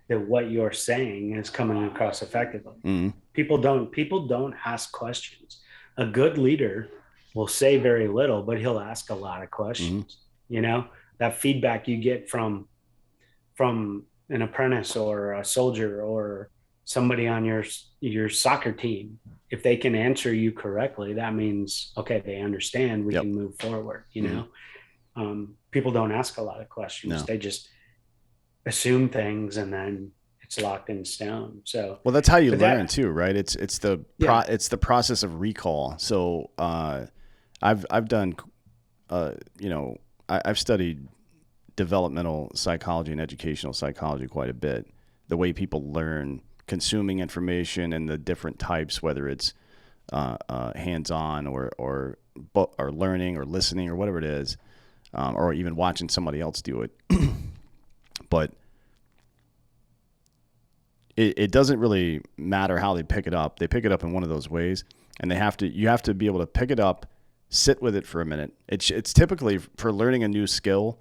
that what you're saying is coming across effectively? Mm-hmm. People don't ask questions. A good leader will say very little, but he'll ask a lot of questions. Mm-hmm. You know, that feedback you get from an apprentice or a soldier or somebody on your soccer team, if they can answer you correctly, that means, okay, they understand, we can move forward, you know? People don't ask a lot of questions. No. They just assume things and then it's locked in stone. So, well, that's how you learn too, right? It's the process of recall. So, I've done, I've studied developmental psychology and educational psychology quite a bit. The way people learn, consuming information and the different types, whether it's hands-on or learning or listening or whatever it is, or even watching somebody else do it. But it doesn't really matter how they pick it up. They pick it up in one of those ways, and you have to be able to pick it up, sit with it for a minute. It's typically for learning a new skill.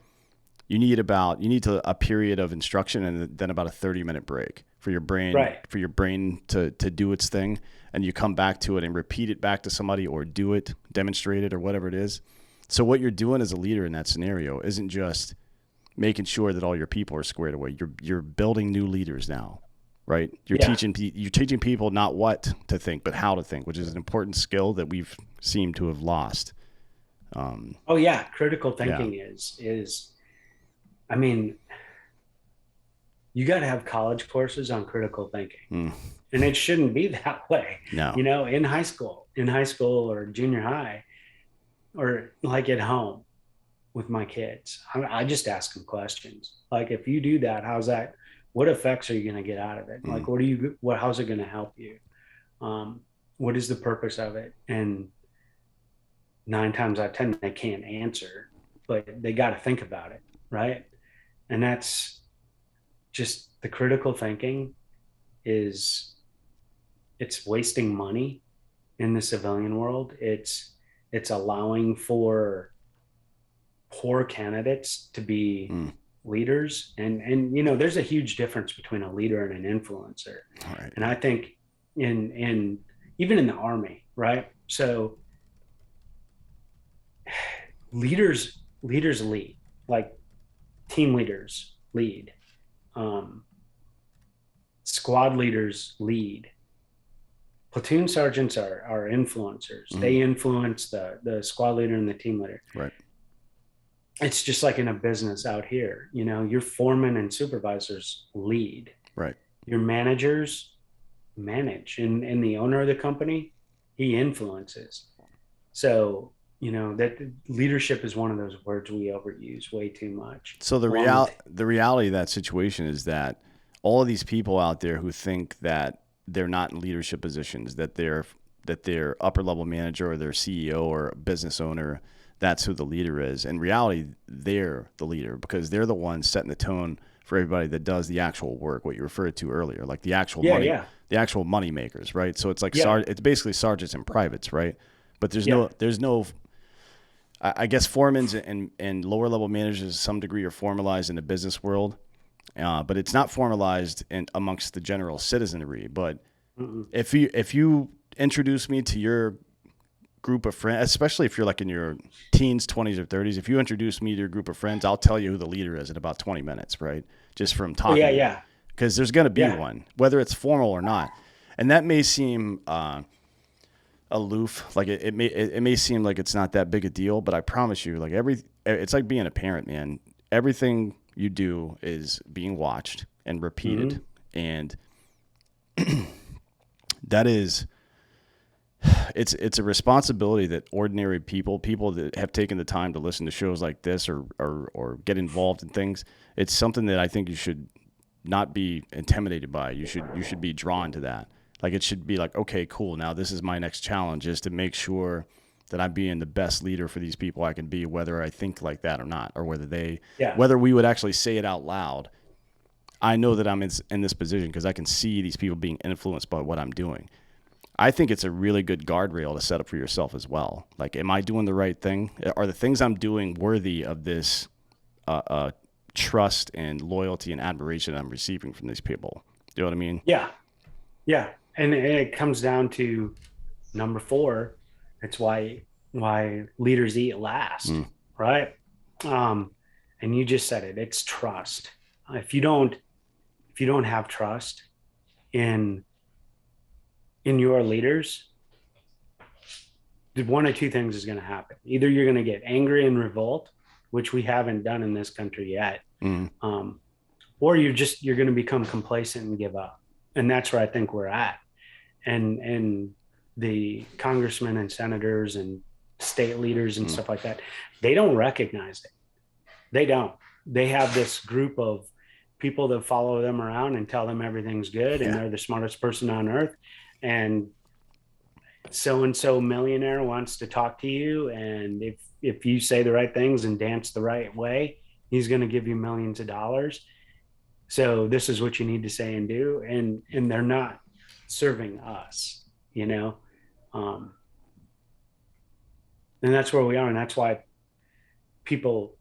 You need a period of instruction and then about a 30-minute break for your brain, to do its thing. And you come back to it and repeat it back to somebody or do it, demonstrate it or whatever it is. So what you're doing as a leader in that scenario isn't just making sure that all your people are squared away. You're building new leaders now, right? You're teaching people not what to think, but how to think, which is an important skill that we've seemed to have lost. Critical thinking is I mean, you got to have college courses on critical thinking, and it shouldn't be that way. No, you know, in high school or junior high, or like at home with my kids, I just ask them questions. Like, if you do that, how's that? What effects are you going to get out of it? Like, how's it going to help you? What is the purpose of it? And 9 times out of 10, they can't answer, but they got to think about it, right? And that's just the critical thinking it's wasting money in the civilian world. It's allowing for poor candidates to be leaders. And you know, there's a huge difference between a leader and an influencer. Right. And I think in even in the Army, right? So leaders lead, like team leaders lead, squad leaders lead, platoon sergeants are influencers. They influence the squad leader and the team leader. Right. It's just like in a business out here, you know, your foremen and supervisors lead. Right. Your managers manage, and the owner of the company, he influences. So, you know, that leadership is one of those words we overuse way too much. So the reality of that situation is that all of these people out there who think that they're not in leadership positions, that they're upper level manager or their CEO or business owner, that's who the leader is. In reality, they're the leader because they're the ones setting the tone for everybody that does the actual work, what you referred to earlier, like the actual the actual money makers, right? So it's like it's basically sergeants and privates, right? But there's no I guess foremen and lower level managers to some degree are formalized in the business world, but it's not formalized amongst the general citizenry. But if you introduce me to your group of friends, especially if you're like in your teens, 20s, or 30s, if you introduce me to your group of friends, I'll tell you who the leader is in about 20 minutes, right? Just from Oh, talking yeah, to you. yeah, Because there's going to be yeah, one, whether it's formal or not. And that may seem aloof, like it may seem like it's not that big a deal, but I promise you, like it's like being a parent, man. Everything you do is being watched and repeated, hmm and that is it's a responsibility that ordinary people that have taken the time to listen to shows like this or get involved in things, it's something that I think you should not be intimidated by. You should be drawn to that. Like it should be like, okay, cool. Now this is my next challenge, is to make sure that I'm being the best leader for these people I can be, whether I think like that or not, or yeah, whether we would actually say it out loud. I know that I'm in this position because I can see these people being influenced by what I'm doing. I think it's a really good guardrail to set up for yourself as well. Like, am I doing the right thing? Are the things I'm doing worthy of this trust and loyalty and admiration I'm receiving from these people? Do you know what I mean? yeah, yeah. And it comes down to number four. It's why leaders eat last, Mm, right? Um, and you just said it. It's trust. If you don't have trust in your leaders, one of two things is going to happen. Either you're going to get angry and revolt, which we haven't done in this country yet, mm, um, or you're going to become complacent and give up. And that's where I think we're at. And the congressmen and senators and state leaders and mm. stuff like that, they don't recognize it. They don't. They have this group of people that follow them around and tell them everything's good and Yeah. they're the smartest person on earth. And so millionaire wants to talk to you, and if you say the right things and dance the right way, he's going to give you millions of dollars. So this is what you need to say and do, and they're not serving us, you know. um and that's where we are, and that's why people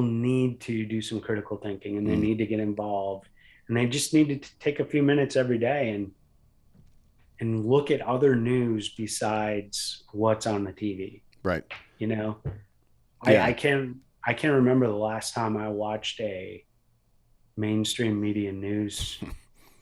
need to do some critical thinking, and they Mm. need to get involved, and they just need to take a few minutes every day and look at other news besides what's on the TV. Right. You know, Yeah. I can't remember the last time I watched a mainstream media news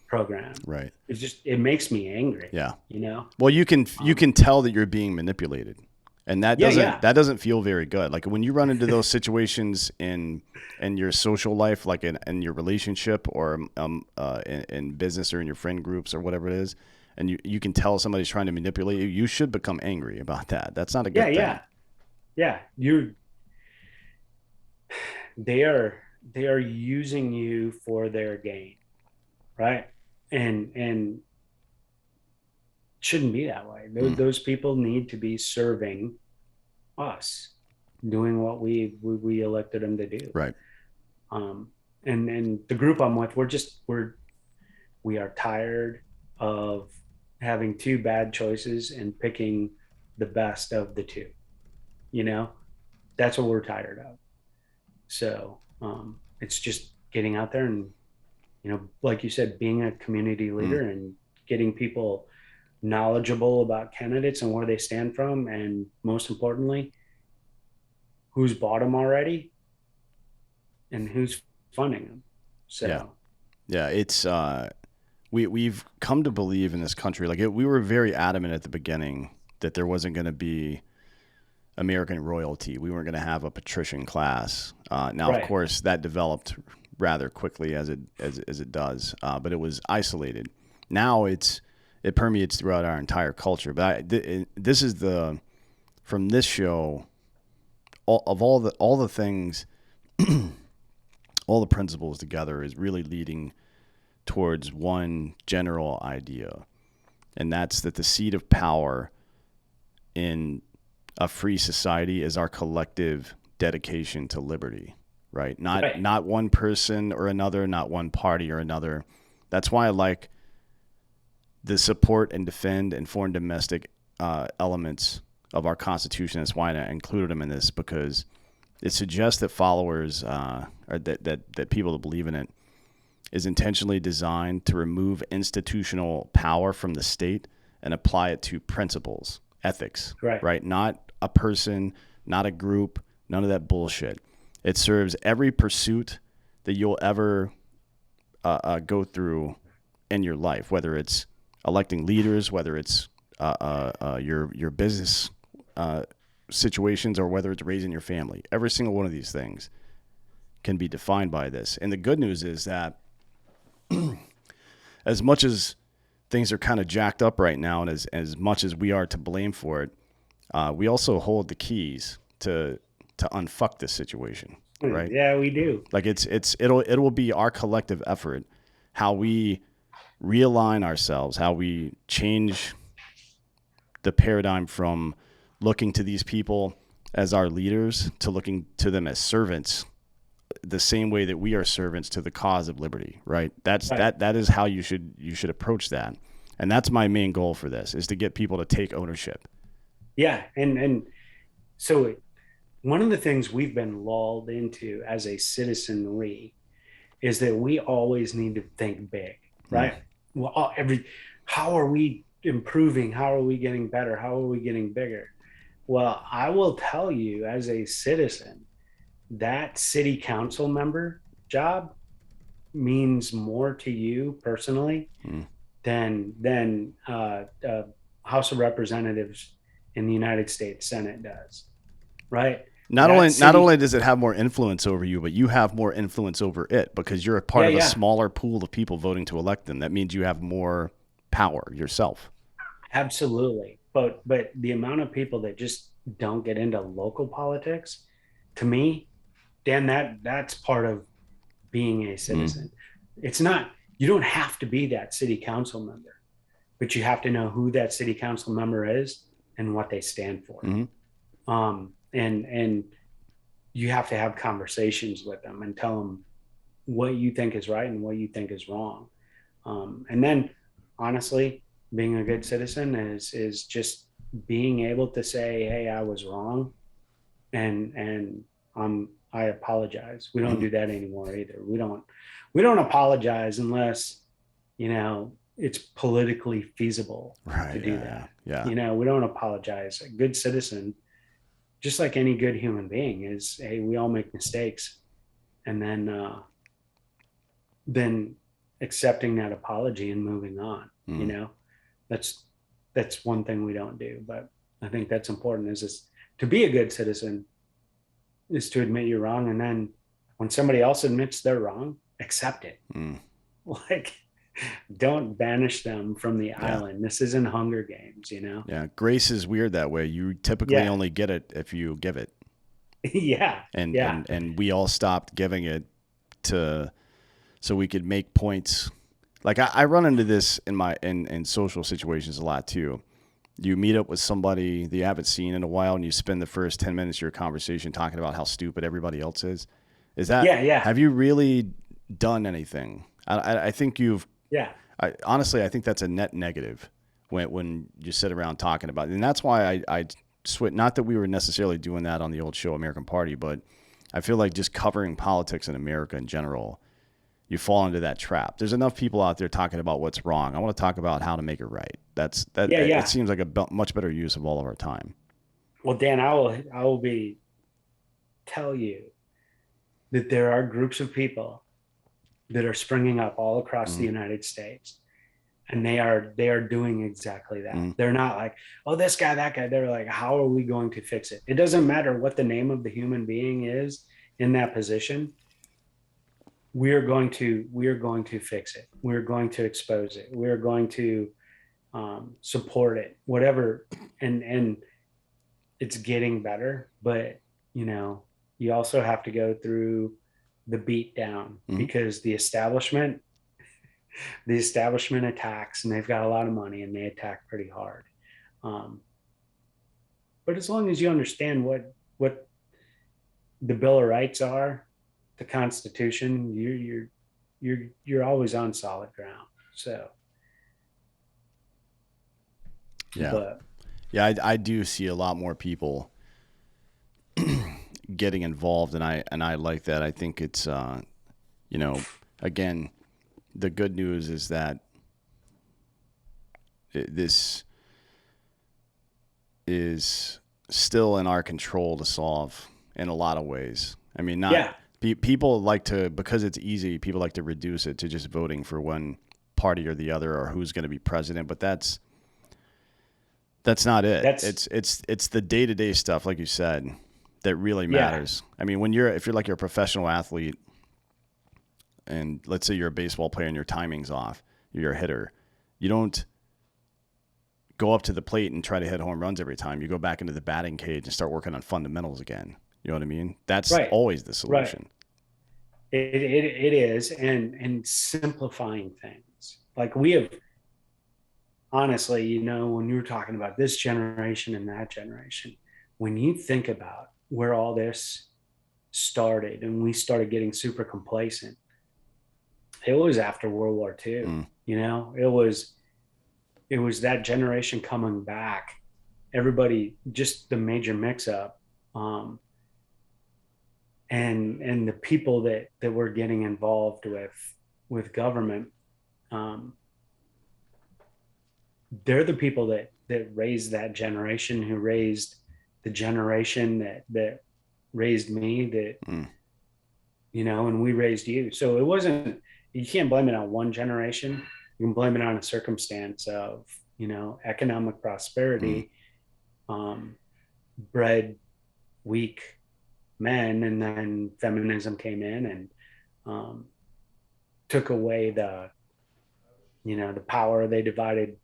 program. Right. It makes me angry. Yeah. You know. Well, you can tell that you're being manipulated, and that doesn't feel very good. Like when you run into those situations in your social life, like in your relationship or in business or in your friend groups or whatever it is, and you can tell somebody's trying to manipulate you, you should become angry about that. That's not a good thing. Yeah. They are using you for their gain, right? And shouldn't be that way. Those people need to be serving us, doing what we elected them to do. Right. And the group I'm with, we are tired of having two bad choices and picking the best of the two. You know, that's what we're tired of. So it's just getting out there and, you know, like you said, being a community leader and getting people knowledgeable about candidates and where they stand from, and most importantly, who's bought them already and who's funding them. So yeah, it's we've come to believe in this country, like we were very adamant at the beginning that there wasn't going to be American royalty. We weren't going to have a patrician class. Now, right. Of course, that developed rather quickly as it does, but it was isolated. Now it permeates throughout our entire culture. But this is from this show, all the things, all the principles together is really leading towards one general idea, and that's that the seat of power in a free society is our collective dedication to liberty, right? Not one person or another, not one party or another. That's why I like the support and defend and foreign domestic elements of our Constitution. That's why I included them in this, because it suggests that followers or that people that believe in it is intentionally designed to remove institutional power from the state and apply it to principles. ethics, Right. right? Not a person, not a group, none of that bullshit. It serves every pursuit that you'll ever go through in your life, whether it's electing leaders, whether it's your business situations, or whether it's raising your family. Every single one of these things can be defined by this. And the good news is that as much as things are kind of jacked up right now, and as much as we are to blame for it, we also hold the keys to unfuck this situation, right? Yeah, we do. Like it'll be our collective effort, how we realign ourselves, how we change the paradigm from looking to these people as our leaders to looking to them as servants, the same way that we are servants to the cause of liberty, right? That is how you should approach that. And that's my main goal for this, is to get people to take ownership. Yeah. And so one of the things we've been lulled into as a citizenry is that we always need to think big, right? Well, how are we improving? How are we getting better? How are we getting bigger? Well, I will tell you, as a citizen, that city council member job means more to you personally than House of Representatives in the United States Senate does, right? Not only does it have more influence over you, but you have more influence over it because you're a part of a smaller pool of people voting to elect them. That means you have more power yourself. Absolutely. But the amount of people that just don't get into local politics, to me, Dan, that's part of being a citizen. It's not, you don't have to be that city council member, but you have to know who that city council member is and what they stand for. And you have to have conversations with them and tell them what you think is right and what you think is wrong. And then honestly, being a good citizen is just being able to say, hey, I was wrong. And I apologize. We don't do that anymore either. We don't apologize unless, it's politically feasible to do that. Yeah. We don't apologize. A good citizen, just like any good human being, is, hey, we all make mistakes. And then accepting that apology and moving on. That's one thing we don't do, but I think that's important, is to be a good citizen is to admit you're wrong. And then when somebody else admits they're wrong, accept it. Like, don't banish them from the island. This isn't Hunger Games, Yeah. Grace is weird that way. You typically only get it if you give it. And we all stopped giving it so we could make points. Like I run into this in social situations a lot too. You meet up with somebody that you haven't seen in a while, and you spend the first 10 minutes of your conversation talking about how stupid everybody else is. Is that? Yeah. Have you really done anything? I think you've. Yeah. Honestly, I think that's a net negative when you sit around talking about it. And that's why I switch. Not that we were necessarily doing that on the old show American Party, but I feel like just covering politics in America in general, you fall into that trap. There's enough people out there talking about what's wrong. I want to talk about how to make it right. It seems like a much better use of all of our time. Well, Dan, I will tell you that there are groups of people that are springing up all across the United States, and they are doing exactly that. They're not like, oh, this guy, that guy. They're like, how are we going to fix it? It doesn't matter what the name of the human being is in that position. We're going to fix it. We're going to expose it. We're going to support it, whatever. And it's getting better, but you also have to go through the beat down because the establishment attacks, and they've got a lot of money and they attack pretty hard. But as long as you understand what the Bill of Rights are, the Constitution, you're always on solid ground. So I do see a lot more people getting involved, and I like that. I think it's again, the good news is that is still in our control to solve in a lot of ways. I mean, not Yeah. people like to, because it's easy, people like to reduce it to just voting for one party or the other, or who's going to be president, but that's not it. That's, It's the day-to-day stuff, like you said, that really yeah. matters. I mean, if you're like a professional athlete, and let's say you're a baseball player and your timing's off, you're a hitter, you don't go up to the plate and try to hit home runs every time. You go back into the batting cage and start working on fundamentals again. You know what I mean? That's Right. always the Right. solution. It is. And simplifying things. Like we have, honestly, when you were talking about this generation and that generation, when you think about where all this started and we started getting super complacent, it was after World War II. Mm, It was that generation coming back. Everybody, just the major mix up, um, and the people that were getting involved with government, um, they're the people that raised that generation, who raised the generation that raised me, that mm, and we raised you. So it wasn't, you can't blame it on one generation. You can blame it on a circumstance of, economic mm, prosperity, um, bred weak men, and then feminism came in and, um, took away the power. They divided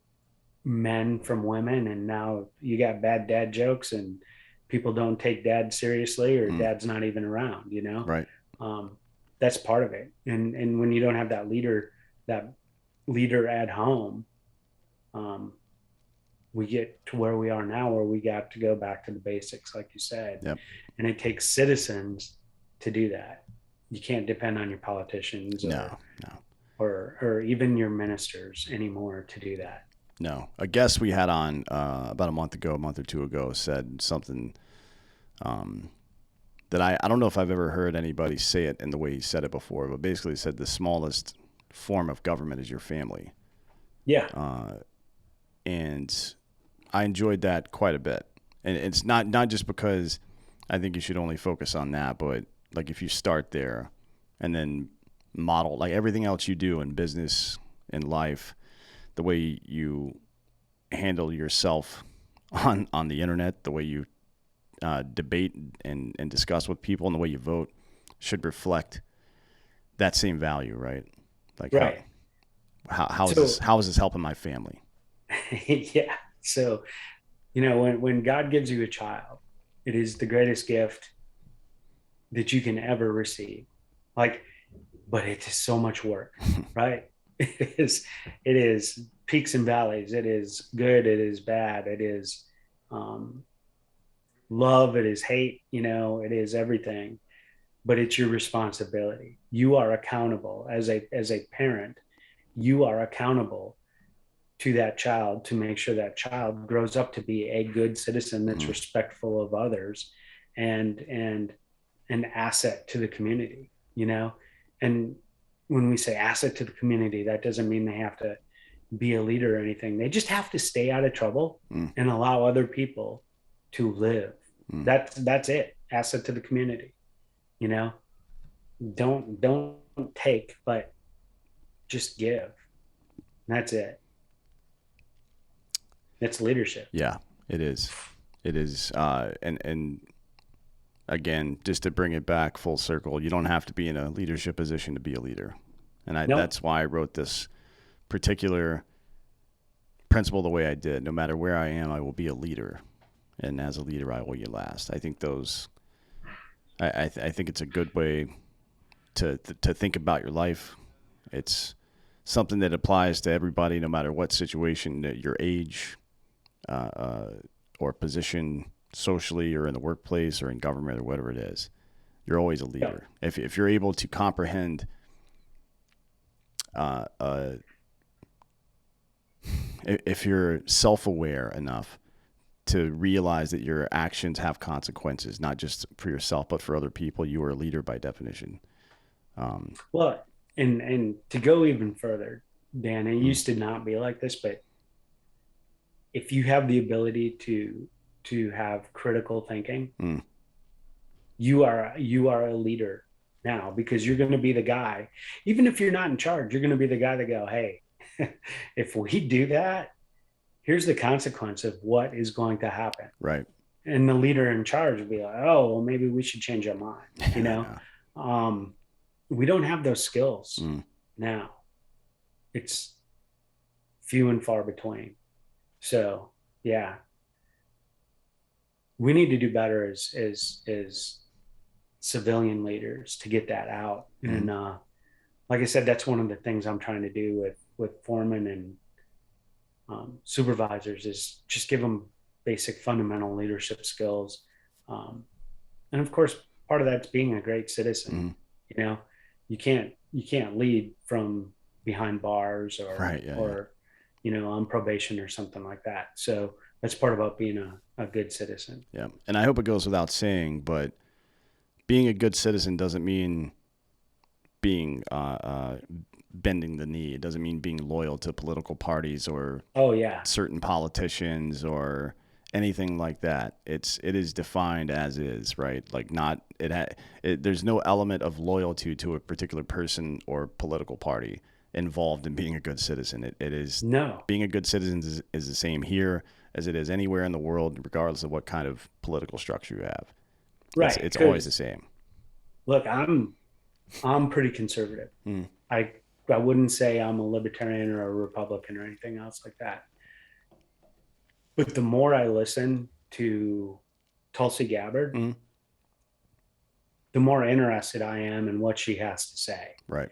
men from women, and now you got bad dad jokes, and people don't take dad seriously, or mm. dad's not even around. Right. um, that's part of it. And when you don't have that leader at home, um, we get to where we are now, where we got to go back to the basics, like you said. Yep. And it takes citizens to do that. You can't depend on your politicians, No, no, or even your ministers anymore to do that. no. A guest we had on about a month or two ago, said something um, that I don't know if I've ever heard anybody say it in the way he said it before, but basically said the smallest form of government is your family. Yeah. Uh, and I enjoyed that quite a bit. And it's not just because I think you should only focus on that, but like if you start there and then model like everything else you do in business, in life, the way you handle yourself on the internet, the way you debate and discuss with people, and the way you vote should reflect that same value, right? Like Right. So how is this helping my family? yeah. So, when God gives you a child, it is the greatest gift that you can ever receive. Like, but it is so much work, right? It is peaks and valleys. It is good. It is bad. It is, um, love. It is hate. It is everything. But it's your responsibility. You are accountable as a parent. You are accountable to that child to make sure that child grows up to be a good citizen that's Mm, respectful of others, and an asset to the community. And when we say asset to the community, that doesn't mean they have to be a leader or anything. They just have to stay out of trouble mm, and allow other people to live. mm. That's it. Asset to the community. you know don't take, but just give. That's it. That's leadership. Yeah, it is. It is. And again, just to bring it back full circle, you don't have to be in a leadership position to be a leader. And Nope. that's why I wrote this particular principle the way I did. No matter where I am, I will be a leader. And as a leader, I will be last. I think I think it's a good way to think about your life. It's something that applies to everybody, no matter what situation, your age, uh, uh, or position socially, or in the workplace, or in government, or whatever it is. You're always a Yep. leader. If you're able to comprehend, uh, uh, if you're self-aware enough to realize that your actions have consequences, not just for yourself but for other people, you are a leader by definition. Um, Well, and to go even further, Dan, it mm, used to not be like this, but if you have the ability to to have critical thinking, Mm. you are a leader now, because you're going to be the guy. Even if you're not in charge, you're going to be the guy that go, hey, if we do that, here's the consequence of what is going to happen. Right. And the leader in charge will be like, oh, well, maybe we should change our mind. You know, Yeah. um, we don't have those skills Mm. now. It's few and far between. So yeah, we need to do better as civilian leaders to get that out. Mm. And like I said, that's one of the things I'm trying to do with foremen and supervisors, is just give them basic fundamental leadership skills. And of course, part of that's being a great citizen. Mm. You know, you can't lead from behind bars Right. Yeah. or on probation or something like that. So that's part about being a good citizen. Yeah. And I hope it goes without saying, but being a good citizen doesn't mean being bending the knee. It doesn't mean being loyal to political parties or Oh yeah. certain politicians or anything like that. It is defined as is, right? Like not there's no element of loyalty to a particular person or political party involved in being a good citizen. It is No. being a good citizen is the same here as it is anywhere in the world, regardless of what kind of political structure you have. Right. It's always the same. Look, I'm pretty conservative. Mm. I wouldn't say I'm a libertarian or a Republican or anything else like that. But the more I listen to Tulsi Gabbard, Mm. the more interested I am in what she has to say. Right.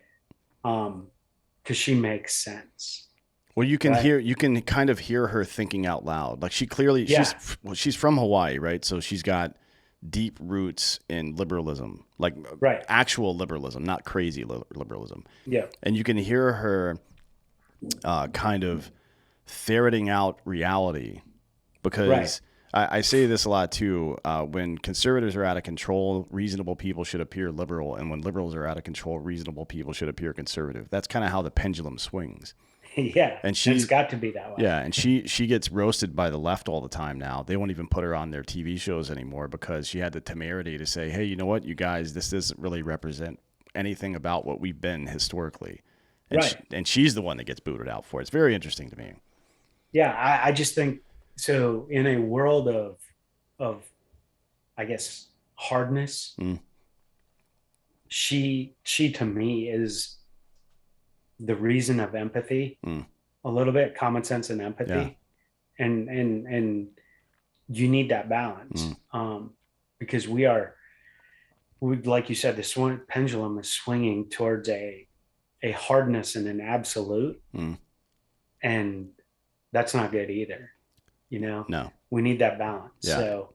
Because she makes sense. Well, you can Right. you can kind of hear her thinking out loud. Like she clearly, Yeah. she's from Hawaii, right? So she's got deep roots in liberalism, like Right. actual liberalism, not crazy liberalism. Yeah. And you can hear her kind of ferreting out reality, because Right. I say this a lot too. When conservatives are out of control, reasonable people should appear liberal, and when liberals are out of control, reasonable people should appear conservative. That's kind of how the pendulum swings. Yeah. And it's got to be that way. Yeah, and she gets roasted by the left all the time now. They won't even put her on their TV shows anymore because she had the temerity to say, hey, you know what, you guys, this doesn't really represent anything about what we've been historically. And, Right. and she's the one that gets booted out for it. It's very interesting to me. Yeah. I just think so. In a world of I guess hardness, Mm. she to me is the reason of empathy, Mm. a little bit common sense and empathy. Yeah. And you need that balance. Because we like you said, the pendulum is swinging towards a hardness and an absolute. Mm. And that's not good either. No. We need that balance. Yeah. So,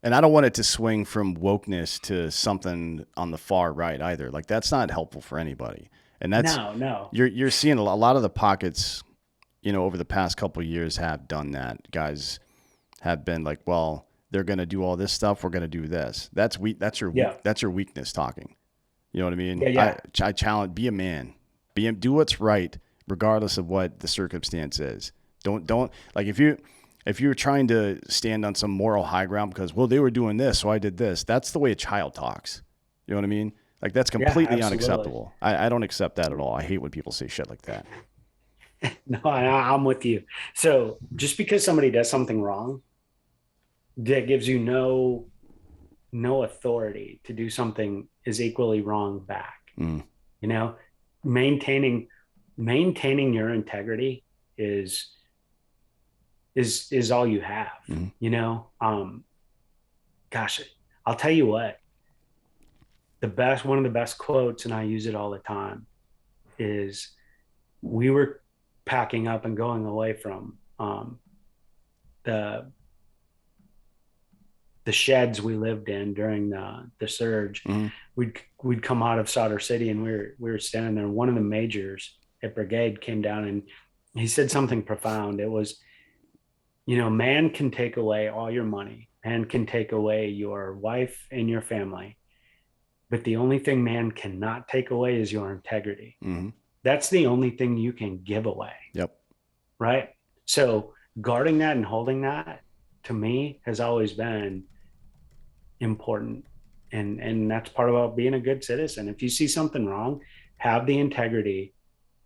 And I don't want it to swing from wokeness to something on the far right either. Like that's not helpful for anybody. And that's no. You're seeing a lot of the pockets, over the past couple of years have done that. Guys have been like, well, they're going to do all this stuff. We're going to do this. That's weak. That's your weakness talking. You know what I mean? Yeah. I challenge, be a man, do what's right, regardless of what the circumstance is. Don't like if you're trying to stand on some moral high ground because, well, they were doing this, so I did this. That's the way a child talks. You know what I mean? Like that's completely unacceptable. I don't accept that at all. I hate when people say shit like that. No, I'm with you. So just because somebody does something wrong, that gives you no authority to do something is equally wrong back. Mm. Maintaining your integrity is all you have. Mm. Gosh, I'll tell you what. One of the best quotes, and I use it all the time, is we were packing up and going away from the sheds we lived in during the surge. Mm-hmm. We'd come out of Solder City, and we were standing there. One of the majors at brigade came down, and he said something profound. It was, man can take away all your money, man can take away your wife and your family, but the only thing man cannot take away is your integrity. Mm-hmm. That's the only thing you can give away. Yep. Right. So guarding that and holding that to me has always been important. And that's part about being a good citizen. If you see something wrong, have the integrity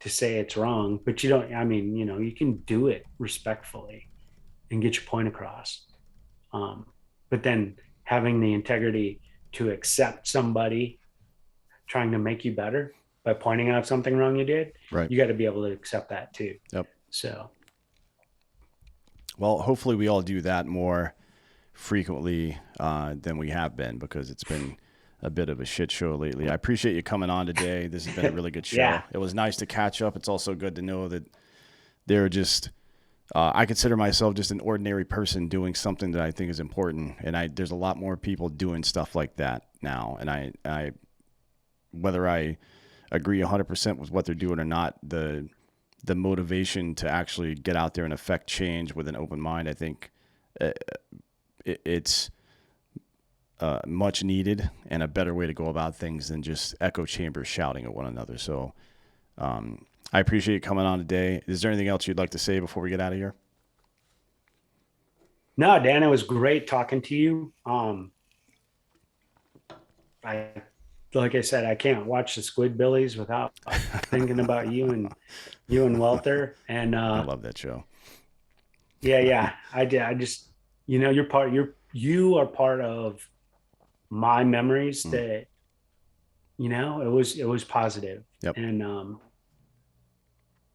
to say it's wrong, but you don't, I mean, you can do it respectfully and get your point across. But then having the integrity to accept somebody trying to make you better by pointing out something wrong you did, Right. you got to be able to accept that too. Yep. So, well, hopefully we all do that more frequently than we have been, because it's been a bit of a shit show lately. I appreciate you coming on today. This has been a really good show. yeah. It was nice to catch up. It's also good to know that they're just I consider myself just an ordinary person doing something that I think is important, and there's a lot more people doing stuff like that now. And I whether I agree 100% with what they're doing or not, the motivation to actually get out there and affect change with an open mind, I think it's much needed and a better way to go about things than just echo chambers shouting at one another. So I appreciate you coming on today. Is there anything else you'd like to say before we get out of here? No, Dan, it was great talking to you. I, like I said, I can't watch the Squidbillies without thinking about you and Walter. And I love that show. yeah, I did. I just, you are part of my memories that, it was positive. Yep. And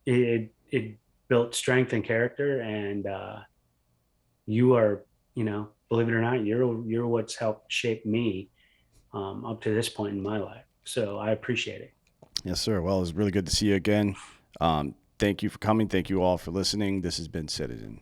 it built strength and character. And you are, believe it or not, you're what's helped shape me up to this point in my life. So I appreciate it. Yes, sir. Well, it was really good to see you again. Thank you for coming. Thank you all for listening. This has been Citizen.